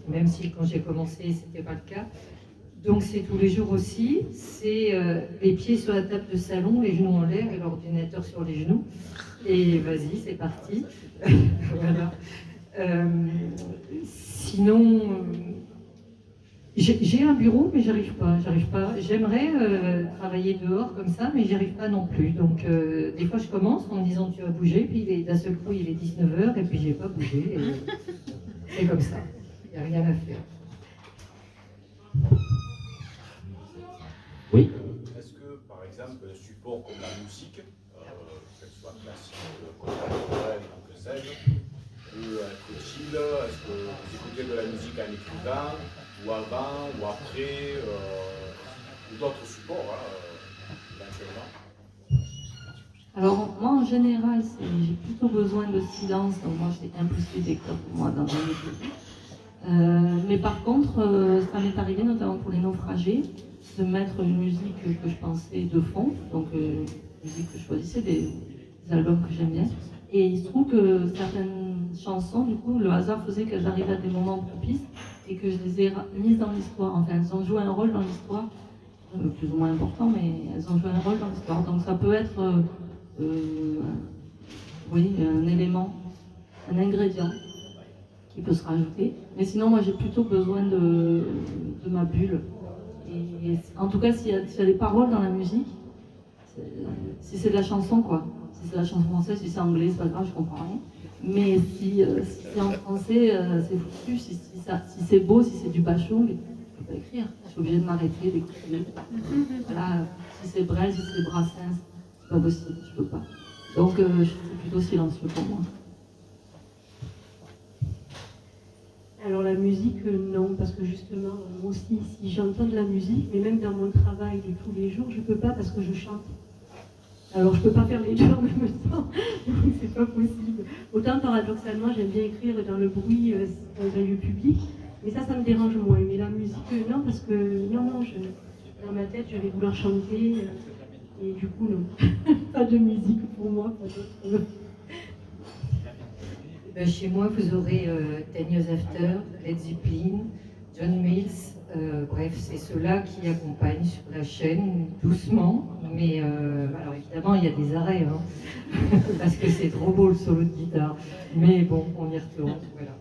Même si quand j'ai commencé, c'était pas le cas. Donc c'est tous les jours aussi, c'est les pieds sur la table de salon, les genoux en l'air et l'ordinateur sur les genoux. Et vas-y, c'est parti. Voilà. Sinon, j'ai un bureau, mais j'arrive pas. J'aimerais travailler dehors comme ça, mais j'y arrive pas non plus. Donc des fois je commence en me disant tu vas bouger, puis d'un seul coup il est 19h et puis j'ai pas bougé. C'est comme ça, il n'y a rien à faire. Oui. Est-ce que, par exemple, exemple, un support comme la musique, qu'elle soit classique, contemporaine ou que sais-je, peut être utile? Est-ce que vous écoutez de la musique en écrivant, ou avant, ou après, ou d'autres supports, éventuellement? Alors, moi, en général, j'ai plutôt besoin de silence, donc moi, c'est impossible d'écrire pour moi dans un livre. Mais par contre, ça m'est arrivé, notamment pour les naufragés, de mettre une musique que je pensais de fond, donc une musique que je choisissais, des albums que j'aime bien. Et il se trouve que certaines chansons, du coup, le hasard faisait qu'elles arrivaient à des moments propices et que je les ai mises dans l'histoire. Enfin, elles ont joué un rôle dans l'histoire, plus ou moins important, mais elles ont joué un rôle dans l'histoire. Donc ça peut être... oui, un élément, un ingrédient qui peut se rajouter. Mais sinon, moi, j'ai plutôt besoin de ma bulle. Et en tout cas, s'il y a des paroles dans la musique, si c'est de la chanson, quoi. Si c'est de la chanson française, si c'est anglais, c'est pas grave, je comprends rien. Mais si c'est en français, c'est foutu. Si c'est beau, si c'est du Bachung, je peux pas écrire. Je suis obligée de m'arrêter, d'écouter. Voilà, si c'est Brel, si c'est Brassens, c'est pas possible, je peux pas. Donc, je suis plutôt silencieux pour moi. Alors la musique, non, parce que justement, moi aussi, si j'entends de la musique, mais même dans mon travail de tous les jours, je peux pas parce que je chante. Alors je peux pas faire les deux en même temps, donc c'est pas possible. Autant paradoxalement, j'aime bien écrire dans le bruit, dans un lieu public, mais ça me dérange moins. Mais la musique, non, parce que non, dans ma tête, je vais vouloir chanter, et du coup, non. Pas de musique pour moi, pas d'autre. Chez moi, vous aurez Ten Years After, Led Zeppelin, John Mills, bref, c'est ceux-là qui accompagnent sur la chaîne, doucement, mais alors évidemment, il y a des arrêts, hein, parce que c'est trop beau le solo de guitare, mais bon, on y retourne, voilà.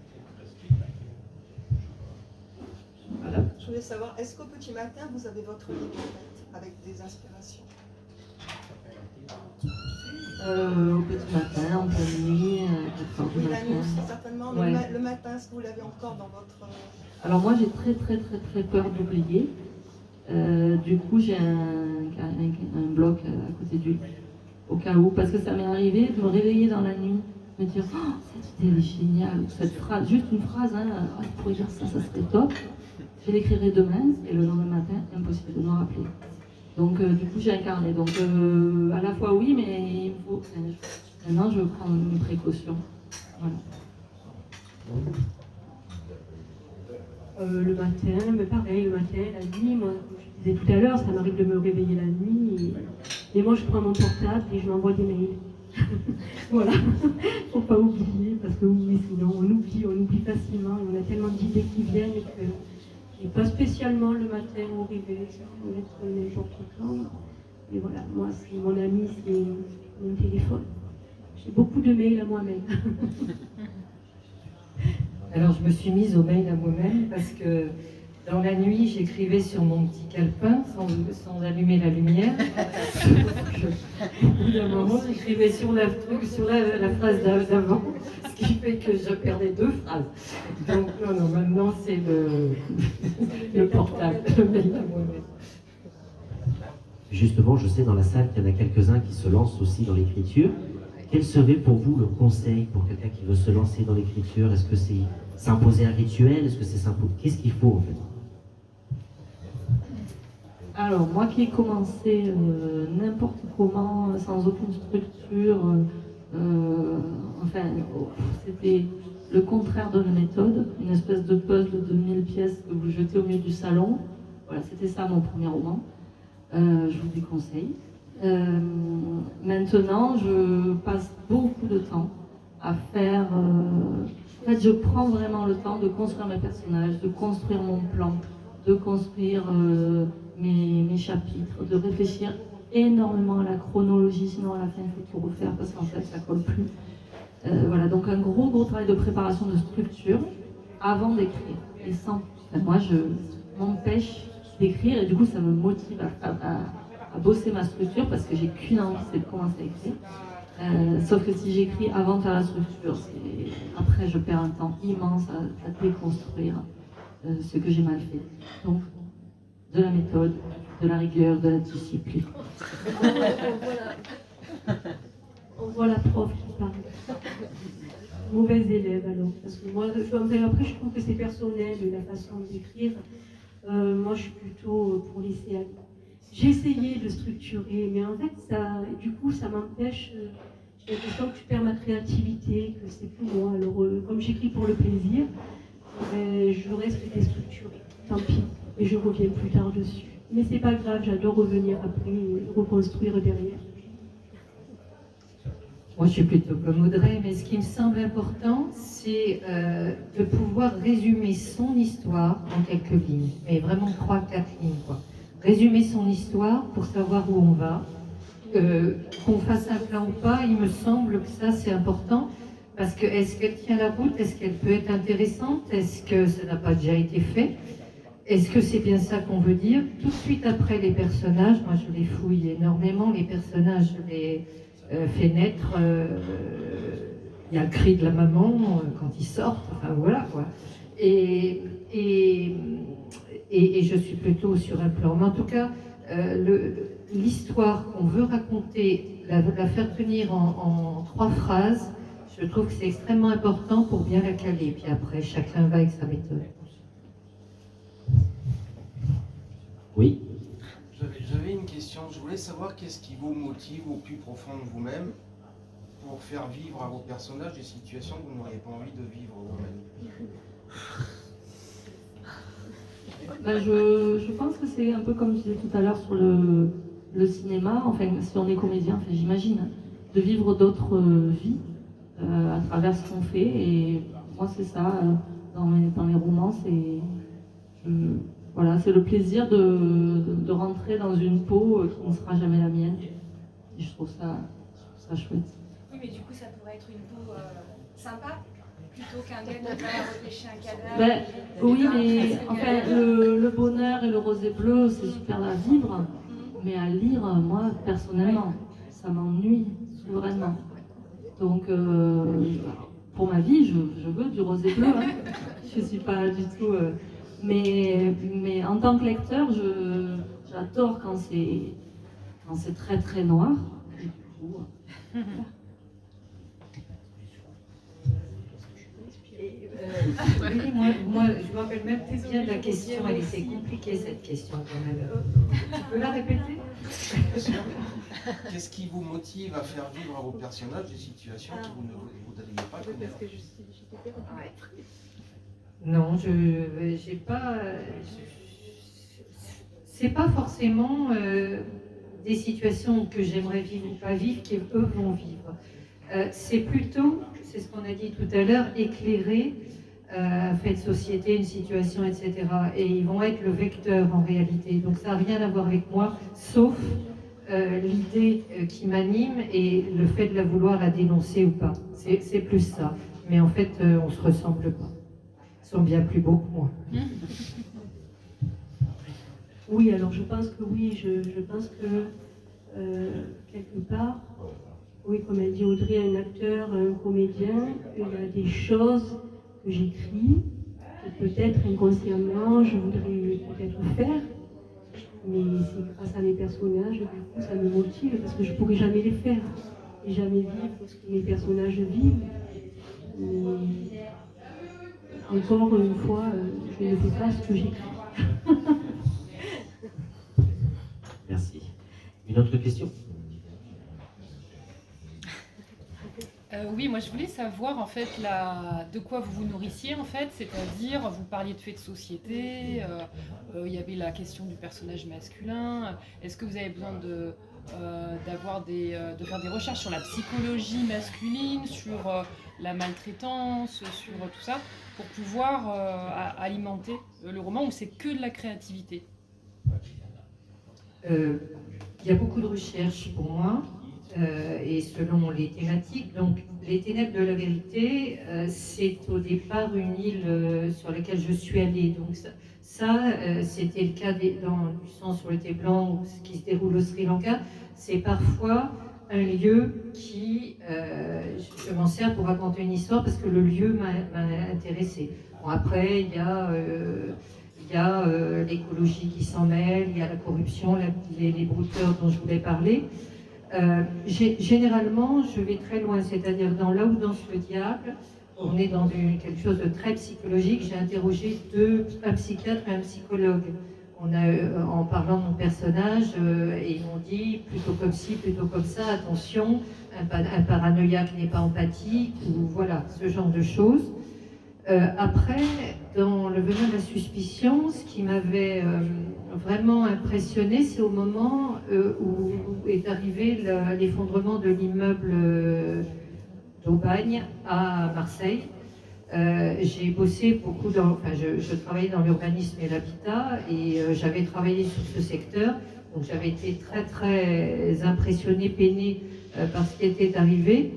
Voilà. Je voulais savoir, est-ce qu'au petit matin, vous avez votre livre en tête, avec des inspirations? Au petit matin, en pleine nuit, à 4 heures du matin. La nuit aussi, certainement. Ouais. Le matin, est-ce que vous l'avez encore dans votre... Alors moi, j'ai très peur d'oublier. Du coup, j'ai un bloc à côté du lit, au cas où. Parce que ça m'est arrivé de me réveiller dans la nuit, me dire « Oh, cette idée, elle est géniale !» Cette phrase, juste une phrase, hein, « Je pourrais dire ça, ça serait top !» Je l'écrirai demain, et le lendemain matin, impossible de me rappeler. Donc, du coup, j'ai incarné. Donc, à la fois oui, mais il me faut... Maintenant, je prends mes précautions. Voilà. Le matin, mais pareil, le matin, la nuit, moi, comme je disais tout à l'heure, ça m'arrive de me réveiller la nuit. Et moi, je prends mon portable et je m'envoie des mails. Voilà, faut pas oublier, parce que oui, sinon, on oublie facilement. On a tellement d'idées qui viennent que... Et pas spécialement le matin au réveil, ça peut être n'importe quand. Mais voilà, moi, c'est mon ami, c'est mon téléphone. J'ai beaucoup de mails à moi-même. Alors je me suis mise au mail à moi-même parce que dans la nuit, j'écrivais sur mon petit calepin sans allumer la lumière. Au bout d'un moment, j'écrivais sur la phrase d'avant, ce qui fait que je perdais 2 phrases. Donc non, maintenant c'est le portable, le mail à moi-même. Justement, je sais dans la salle qu'il y en a quelques-uns qui se lancent aussi dans l'écriture. Quel serait pour vous le conseil pour quelqu'un qui veut se lancer dans l'écriture? Est-ce que c'est s'imposer un rituel? Est-ce que c'est s'imposer? Qu'est-ce qu'il faut en fait? Alors, moi qui ai commencé n'importe comment, sans aucune structure, enfin, c'était le contraire de la méthode, une espèce de puzzle de 1000 pièces que vous jetez au milieu du salon. Voilà, c'était ça mon premier roman. Je vous déconseille. Maintenant, je passe beaucoup de temps à faire... En fait, je prends vraiment le temps de construire mes personnages, de construire mon plan, de construire mes chapitres, de réfléchir énormément à la chronologie, sinon à la fin, il faut tout refaire parce qu'en fait, ça colle plus. Voilà, donc un gros travail de préparation de structure avant d'écrire. Et sans... Enfin, moi, je m'empêche d'écrire et du coup, ça me motive à bosser ma structure parce que j'ai qu'une envie, c'est de commencer à écrire. Sauf que si j'écris avant de faire la structure, après je perds un temps immense à déconstruire ce que j'ai mal fait. Donc, de la méthode, de la rigueur, de la discipline. On voit la prof qui parle. Mauvais élève alors. Parce que moi, après, je trouve que c'est personnel, la façon d'écrire. Moi, je suis plutôt pour laisser aller. J'ai essayé de structurer, mais en fait, du coup, ça m'empêche. J'ai l'impression que je perds ma créativité, que c'est plus moi. Alors, comme j'écris pour le plaisir, je reste déstructurée. Tant pis. Et je reviens plus tard dessus. Mais c'est pas grave, j'adore revenir après et reconstruire derrière. Moi, je suis plutôt comme Audrey, mais ce qui me semble important, c'est de pouvoir résumer son histoire en quelques lignes, mais vraiment 3-4 lignes, quoi. Résumer son histoire pour savoir où on va. Qu'on fasse un plan ou pas, il me semble que ça, c'est important, parce que est-ce qu'elle tient la route? Est-ce qu'elle peut être intéressante? Est-ce que ça n'a pas déjà été fait? Est-ce que c'est bien ça qu'on veut dire? Tout de suite après les personnages, moi je les fouille énormément, les personnages, je les fais naître, il y a le cri de la maman quand ils sortent, enfin voilà quoi. Et je suis plutôt sur un plan. Mais en tout cas, l'histoire qu'on veut raconter, la faire tenir en 3 phrases, je trouve que c'est extrêmement important pour bien la caler. Puis après, chacun va avec sa méthode. Oui. J'avais une question, je voulais savoir qu'est-ce qui vous motive au plus profond de vous-même pour faire vivre à vos personnages des situations que vous n'auriez pas envie de vivre vous-même. Je pense que c'est un peu comme je disais tout à l'heure sur le cinéma, enfin si on est comédien, enfin, j'imagine, hein, de vivre d'autres vies à travers ce qu'on fait. Et moi c'est ça, dans mes romans, voilà, c'est le plaisir de rentrer dans une peau qui ne sera jamais la mienne. Et je trouve ça chouette. Oui, mais du coup, ça pourrait être une peau sympa, plutôt qu'un gars qui va repêcher un cadavre. Ben, oui, mais enfin, le bonheur et le rosé bleu, c'est super à vivre, mais à lire, moi, personnellement, ça m'ennuie souverainement. Donc, pour ma vie, je veux du rosé bleu. Hein. Je ne suis pas du tout... Mais en tant que lecteur, j'adore quand c'est très très noir. Et du coup, oui, moi, je me rappelle même bien de la question. Elle était compliquée cette question quand même. Tu peux la répéter? Qu'est-ce qui vous motive à faire vivre à vos personnages des situations que vous ne voudriez pas connaître? Non, j'ai pas. C'est pas forcément des situations que j'aimerais vivre ou pas vivre qu'eux vont vivre. C'est plutôt, c'est ce qu'on a dit tout à l'heure, éclairer un fait de société, une situation, etc. Et ils vont être le vecteur en réalité. Donc ça n'a rien à voir avec moi, sauf l'idée qui m'anime et le fait de la vouloir la dénoncer ou pas. C'est plus ça. Mais en fait, on se ressemble pas. Ils sont bien plus beaux que moi. Oui, alors je pense que oui, je pense que quelque part, oui, comme a dit Audrey, un acteur, un comédien, il y a des choses que j'écris, que peut-être inconsciemment je voudrais peut-être faire, mais c'est grâce à mes personnages, du coup ça me motive parce que je ne pourrais jamais les faire et jamais vivre ce que mes personnages vivent. Mais encore une fois, je ne fais pas ce que j'écris. Merci. Une autre question? Oui, moi je voulais savoir en fait de quoi vous vous nourrissiez en fait, c'est-à-dire vous parliez de faits de société, il y avait la question du personnage masculin. Est-ce que vous avez besoin de faire des recherches sur la psychologie masculine, sur la maltraitance, sur tout ça, pour pouvoir alimenter le roman, ou c'est que de la créativité? Il y a beaucoup de recherches pour moi. Et selon les thématiques. Donc, les ténèbres de la vérité, c'est au départ une île sur laquelle je suis allée. Donc ça c'était le cas dans du sang sur le thé blanc, ce qui se déroule au Sri Lanka. C'est parfois un lieu qui, je m'en sers pour raconter une histoire parce que le lieu m'a intéressée. Bon, après, il y il y a l'écologie qui s'en mêle, il y a la corruption, les brouteurs dont je voulais parler. Généralement, je vais très loin, c'est-à-dire dans là où danse le diable, on est dans quelque chose de très psychologique. J'ai interrogé un psychiatre et un psychologue. En parlant de mon personnage, et ils m'ont dit plutôt comme ci, plutôt comme ça, attention, un paranoïaque n'est pas empathique, ou voilà, ce genre de choses. Après, dans le venin de la suspicion, ce qui m'avait vraiment impressionné, c'est au moment où est arrivé l'effondrement de l'immeuble d'Aubagne à Marseille. J'ai bossé beaucoup je travaillais dans l'urbanisme et l'habitat, et j'avais travaillé sur ce secteur, donc j'avais été très très impressionnée, peinée par ce qui était arrivé.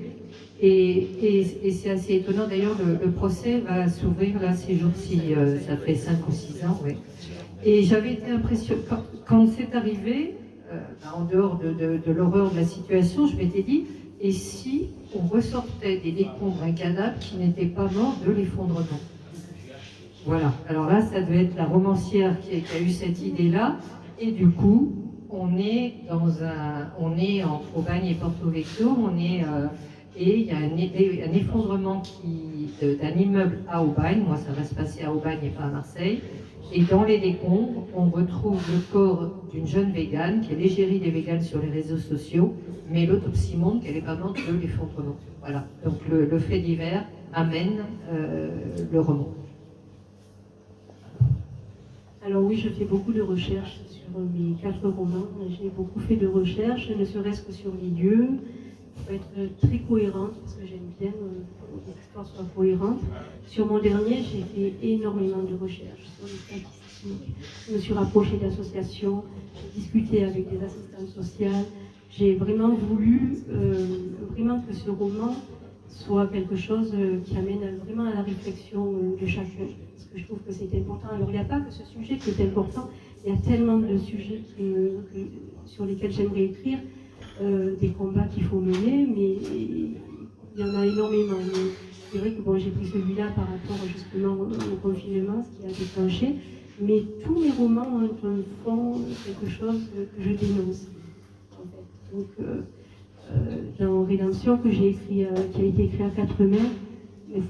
Et c'est assez étonnant, d'ailleurs, le procès va s'ouvrir là ces jours-ci, ça fait 5 ou 6 ans, oui. Et j'avais été impressionnée, quand c'est arrivé, en dehors de l'horreur de la situation, je m'étais dit, et si on ressortait des décombres d'un cadavre qui n'était pas mort de l'effondrement? Voilà, alors là, ça devait être la romancière qui a eu cette idée-là, et du coup, on est entre Aubagne et Porto Vecchio, et il y a un effondrement d'un immeuble à Aubagne. Moi, ça va se passer à Aubagne et pas à Marseille. Et dans les décombres, on retrouve le corps d'une jeune végane, qui est l'égérie des véganes sur les réseaux sociaux, mais l'autopsie montre qu'elle n'est pas morte de l'effondrement. Voilà. Donc le fait divers amène le roman. Alors oui, je fais beaucoup de recherches sur mes 4 romans. J'ai beaucoup fait de recherches, ne serait-ce que sur les lieux. Il faut être très cohérente, parce que j'aime bien que les histoires soient cohérentes. Sur mon dernier, j'ai fait énormément de recherches sur les statistiques. Je me suis rapprochée d'associations, j'ai discuté avec des assistantes sociales. J'ai vraiment voulu que ce roman soit quelque chose qui amène vraiment à la réflexion de chacun. Parce que je trouve que c'est important. Alors il n'y a pas que ce sujet qui est important, il y a tellement de sujets sur lesquels j'aimerais écrire. Des combats qu'il faut mener, mais il y en a énormément. Mais c'est vrai que j'ai pris celui-là par rapport justement au confinement, ce qui a déclenché. Mais tous mes romans ont un fond, quelque chose que je dénonce. En fait. Donc, dans Rédemption, qui a été écrit à 4 mains,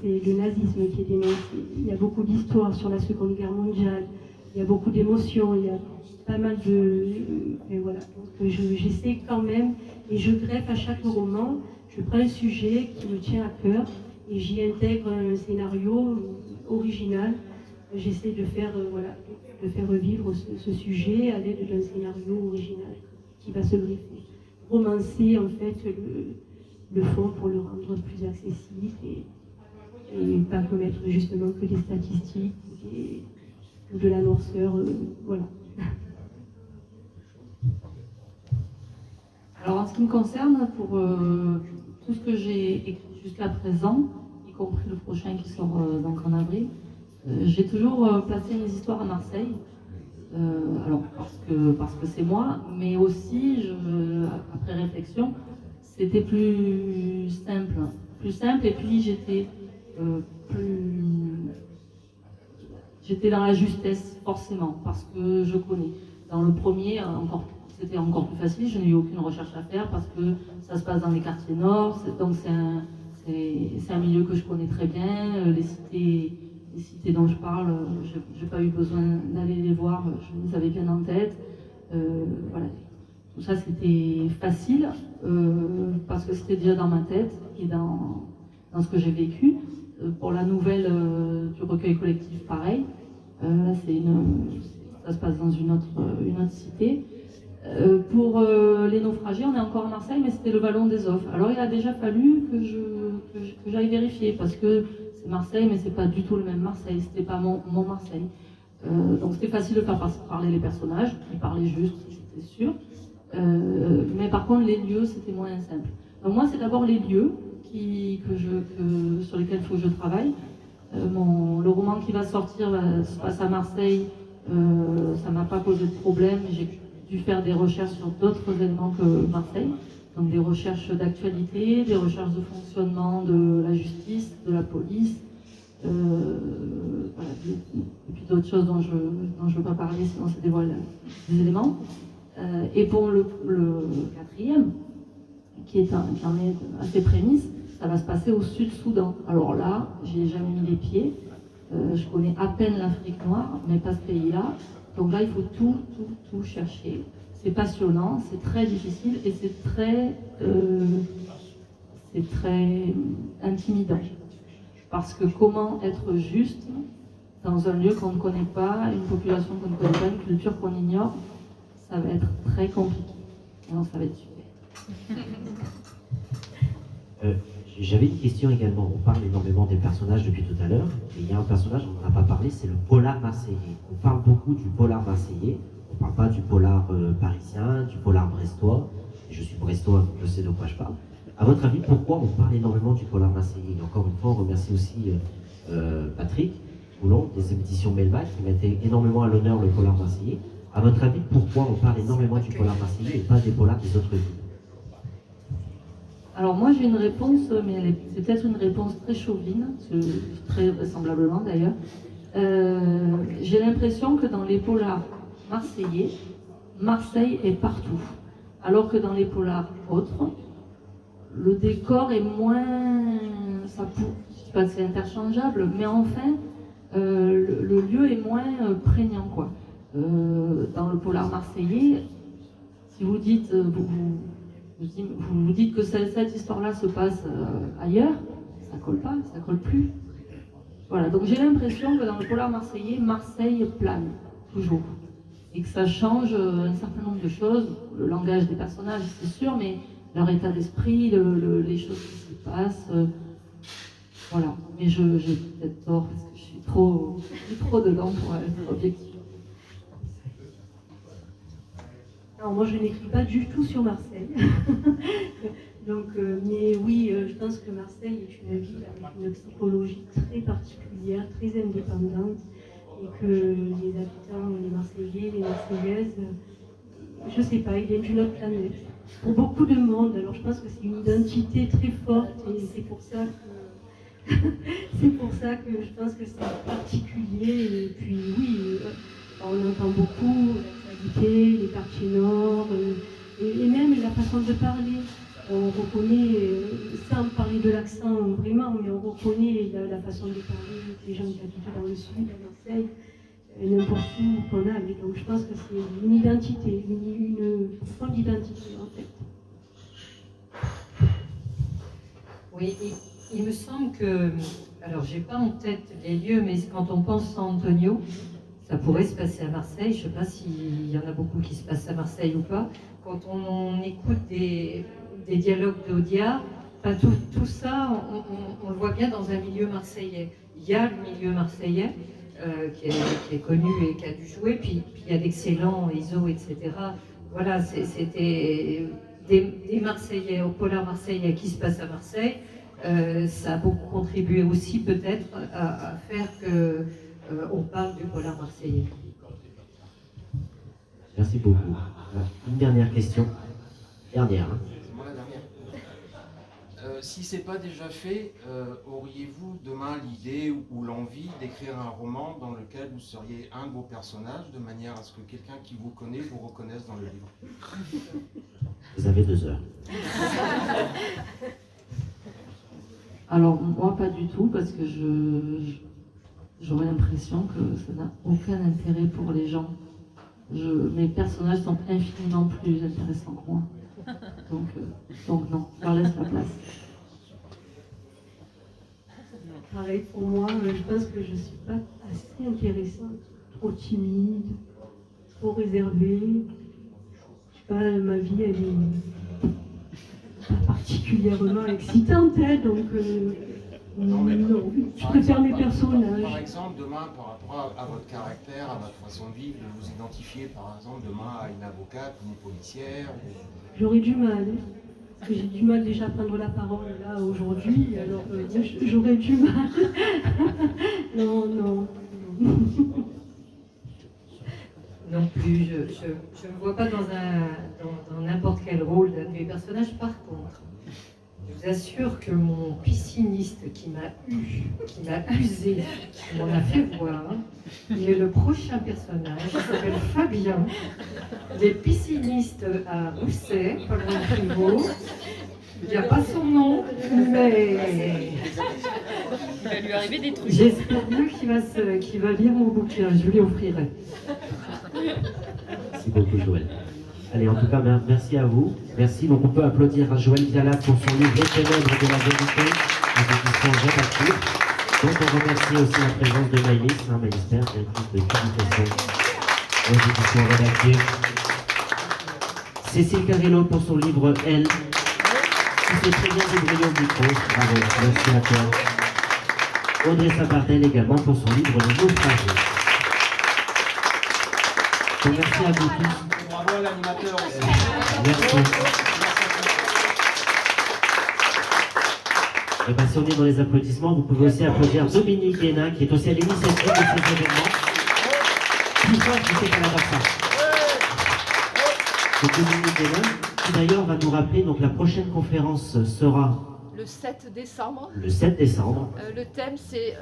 c'est le nazisme qui est dénoncé. Il y a beaucoup d'histoires sur la Seconde Guerre mondiale, il y a beaucoup d'émotions, il y a pas mal de... Et voilà, donc j'essaie quand même, et je greffe à chaque roman, je prends un sujet qui me tient à cœur, et j'y intègre un scénario original. J'essaie de faire revivre ce sujet à l'aide d'un scénario original qui va se greffer. Romancer en fait le fond pour le rendre plus accessible et pas commettre justement que des statistiques ou de la noirceur, voilà. Alors en ce qui me concerne, pour tout ce que j'ai écrit jusqu'à présent, y compris le prochain qui sort donc en avril, j'ai toujours placé mes histoires à Marseille. Alors parce que c'est moi, mais aussi, après réflexion, c'était plus simple, et puis j'étais dans la justesse forcément, parce que je connais. Dans le premier, c'était encore plus facile, je n'ai eu aucune recherche à faire parce que ça se passe dans les quartiers nord, donc c'est un milieu que je connais très bien. Les cités dont je parle, j'ai pas eu besoin d'aller les voir, je les avais bien en tête. Voilà. Tout ça c'était facile parce que c'était déjà dans ma tête et dans ce que j'ai vécu. Pour la nouvelle du recueil collectif, pareil. Là, ça se passe dans une autre cité. Pour les naufragés, on est encore à Marseille, mais c'était le Vallon des Offres. Alors il a déjà fallu que j'aille vérifier, parce que c'est Marseille, mais c'est pas du tout le même Marseille, c'était pas mon Marseille. Donc c'était facile de faire parler les personnages, ils parlaient juste, c'était sûr. Mais par contre, les lieux, c'était moins simple. Donc moi, c'est d'abord les lieux sur lesquels il faut que je travaille. Le roman qui va sortir se passe à Marseille, ça m'a pas posé de problème, j'ai dû faire des recherches sur d'autres éléments que Marseille, donc des recherches d'actualité, des recherches de fonctionnement de la justice, de la police, Voilà. Et puis d'autres choses dont je ne veux pas parler, sinon ça dévoile des éléments. Et pour le quatrième, qui en est à ses prémices, ça va se passer au Sud-Soudan. Alors là, j'y ai jamais mis les pieds. Je connais à peine l'Afrique noire, mais pas ce pays-là. Donc là, il faut tout chercher. C'est passionnant, c'est très difficile et c'est très intimidant. Parce que comment être juste dans un lieu qu'on ne connaît pas, une population qu'on ne connaît pas, une culture qu'on ignore, ça va être très compliqué. Non, ça va être super. J'avais une question également. On parle énormément des personnages depuis tout à l'heure. Et il y a un personnage, on n'en a pas parlé, c'est le polar marseillais. On parle beaucoup du polar marseillais. On ne parle pas du polar parisien, du polar brestois. Et je suis brestois, donc je sais de quoi je parle. À votre avis, pourquoi on parle énormément du polar marseillais? Et encore une fois, on remercie aussi Patrick Boulon des éditions Melval qui mettait énormément à l'honneur le polar marseillais. À votre avis, pourquoi on parle énormément du polar marseillais et pas des polars des autres villes? Alors moi j'ai une réponse, mais c'est peut-être une réponse très chauvine, très vraisemblablement d'ailleurs. J'ai l'impression que dans les polars marseillais, Marseille est partout. Alors que dans les polars autres, le décor est moins... je ne dis pas que c'est interchangeable, mais enfin, le lieu est moins prégnant, quoi. Dans le polar marseillais, si vous dites... vous dites que cette histoire-là se passe ailleurs, ça colle pas, ça colle plus. Voilà, donc j'ai l'impression que dans le polar marseillais, Marseille plane, toujours. Et que ça change un certain nombre de choses, le langage des personnages, c'est sûr, mais leur état d'esprit, les choses qui se passent. Voilà, mais j'ai peut-être tort parce que je suis trop dedans pour être objective. Alors moi je n'écris pas du tout sur Marseille. Donc, mais oui, je pense que Marseille est une ville avec une psychologie très particulière, très indépendante, et que les habitants, les Marseillais, les Marseillaises, je sais pas, ils viennent d'une autre planète. Pour beaucoup de monde, alors je pense que c'est une identité très forte et c'est pour ça que je pense que c'est particulier. Et puis oui, on entend beaucoup l'actualité, les quartiers nord, et même la façon de parler. On reconnaît, sans parler de l'accent vraiment, mais on reconnaît la façon de parler des gens qui habitent dans le sud, à Marseille, n'importe où qu'on aille. Donc je pense que c'est une identité, une profonde identité en fait. Oui, il me semble que, alors j'ai pas en tête les lieux, mais quand on pense à Antonio, ça pourrait se passer à Marseille. Je ne sais pas s'il y en a beaucoup qui se passent à Marseille ou pas. Quand on écoute des dialogues d'Audiard, enfin, tout ça, on le voit bien dans un milieu marseillais. Il y a le milieu marseillais qui est connu et qui a dû jouer, puis il y a d'excellents ISO, etc. Voilà, c'était des Marseillais, au polar marseillais qui se passe à Marseille. Ça a beaucoup contribué aussi peut-être à faire qu'on parle du polar marseillais. Merci beaucoup. Une dernière question. Dernière. Hein. C'est moi la dernière. Si c'est pas déjà fait, auriez-vous demain l'idée ou l'envie d'écrire un roman dans lequel vous seriez un de vos personnages, de manière à ce que quelqu'un qui vous connaît vous reconnaisse dans le livre? Vous avez 2 heures. Alors moi pas du tout, parce que j'aurais l'impression que ça n'a aucun intérêt pour les gens. Mes personnages sont infiniment plus intéressants que moi. Donc non, je leur laisse la place. Pareil pour moi, je pense que je ne suis pas assez intéressante, trop timide, trop réservée. Je sais pas, ma vie elle est pas particulièrement excitante, hein, donc non, je préfère mes personnages. Par exemple, demain, par rapport à votre caractère, à votre façon de vivre, de vous identifier par exemple demain à une avocate, une policière. J'aurais du mal, hein, parce que j'ai du mal déjà à prendre la parole là aujourd'hui, alors j'aurais du mal. Non. Non plus, je ne me vois pas dans n'importe quel rôle d'un de mes personnages. Par contre, Je vous assure que mon pisciniste qui m'a usé, qui m'en a fait voir, il est le prochain personnage, il s'appelle Fabien. Il est pisciniste à Rousset, pas loin de Fribourg. Il n'y a pas son nom, mais Il va lui arriver des trucs. j'espère bien qu'il va lire mon bouquin, je lui offrirai. Merci beaucoup, Joël. Allez, en tout cas, merci à vous. Merci. Donc, on peut applaudir à Joël Viala pour son livre Les ténèbres de la vérité, aux éditions Jean Baptiste. Donc, on remercie aussi la présence de Maëlys, Maëlys Père, directrice de publication aux éditions Rédactées. Cécile Carillo pour son livre Elle, qui fait très bien débrouiller au micro. Bravo, merci à toi. Audrey Sapardel également pour son livre Les naufragés. Donc, merci à vous tous. Bravo à l'animateur aussi. Merci. Et bien, si on est dans les applaudissements, vous pouvez aussi applaudir Dominique Guénin, qui est aussi à l'initiative de ces événements. Plus fort, je sais qu'elle a pas ça. Donc, Dominique Guénin, qui d'ailleurs va nous rappeler, donc la prochaine conférence sera le 7 décembre. le 7 décembre. Le thème, c'est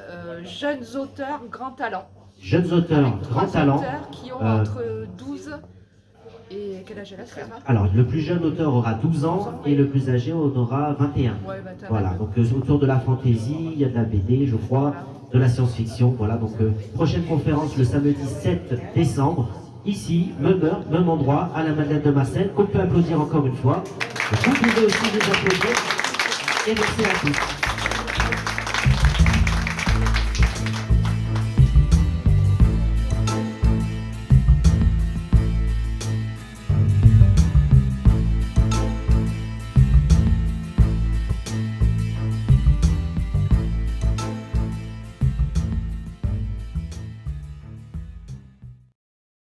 Jeunes auteurs, grand talent. Jeunes auteurs, grand talent. Auteurs qui ont entre 12 et quel âge elle a, c'est ça? Alors, le plus jeune auteur aura 12 ans et le plus âgé en aura 21. Ouais, 21. Voilà, donc autour de la fantaisie, il y a de la BD, je crois, de la science-fiction. Voilà, donc prochaine conférence le samedi 7 décembre, ici, même heure, même endroit, à la Madeleine de Marseille, qu'on peut applaudir encore une fois. Vous pouvez aussi les applaudir. Et merci à tous.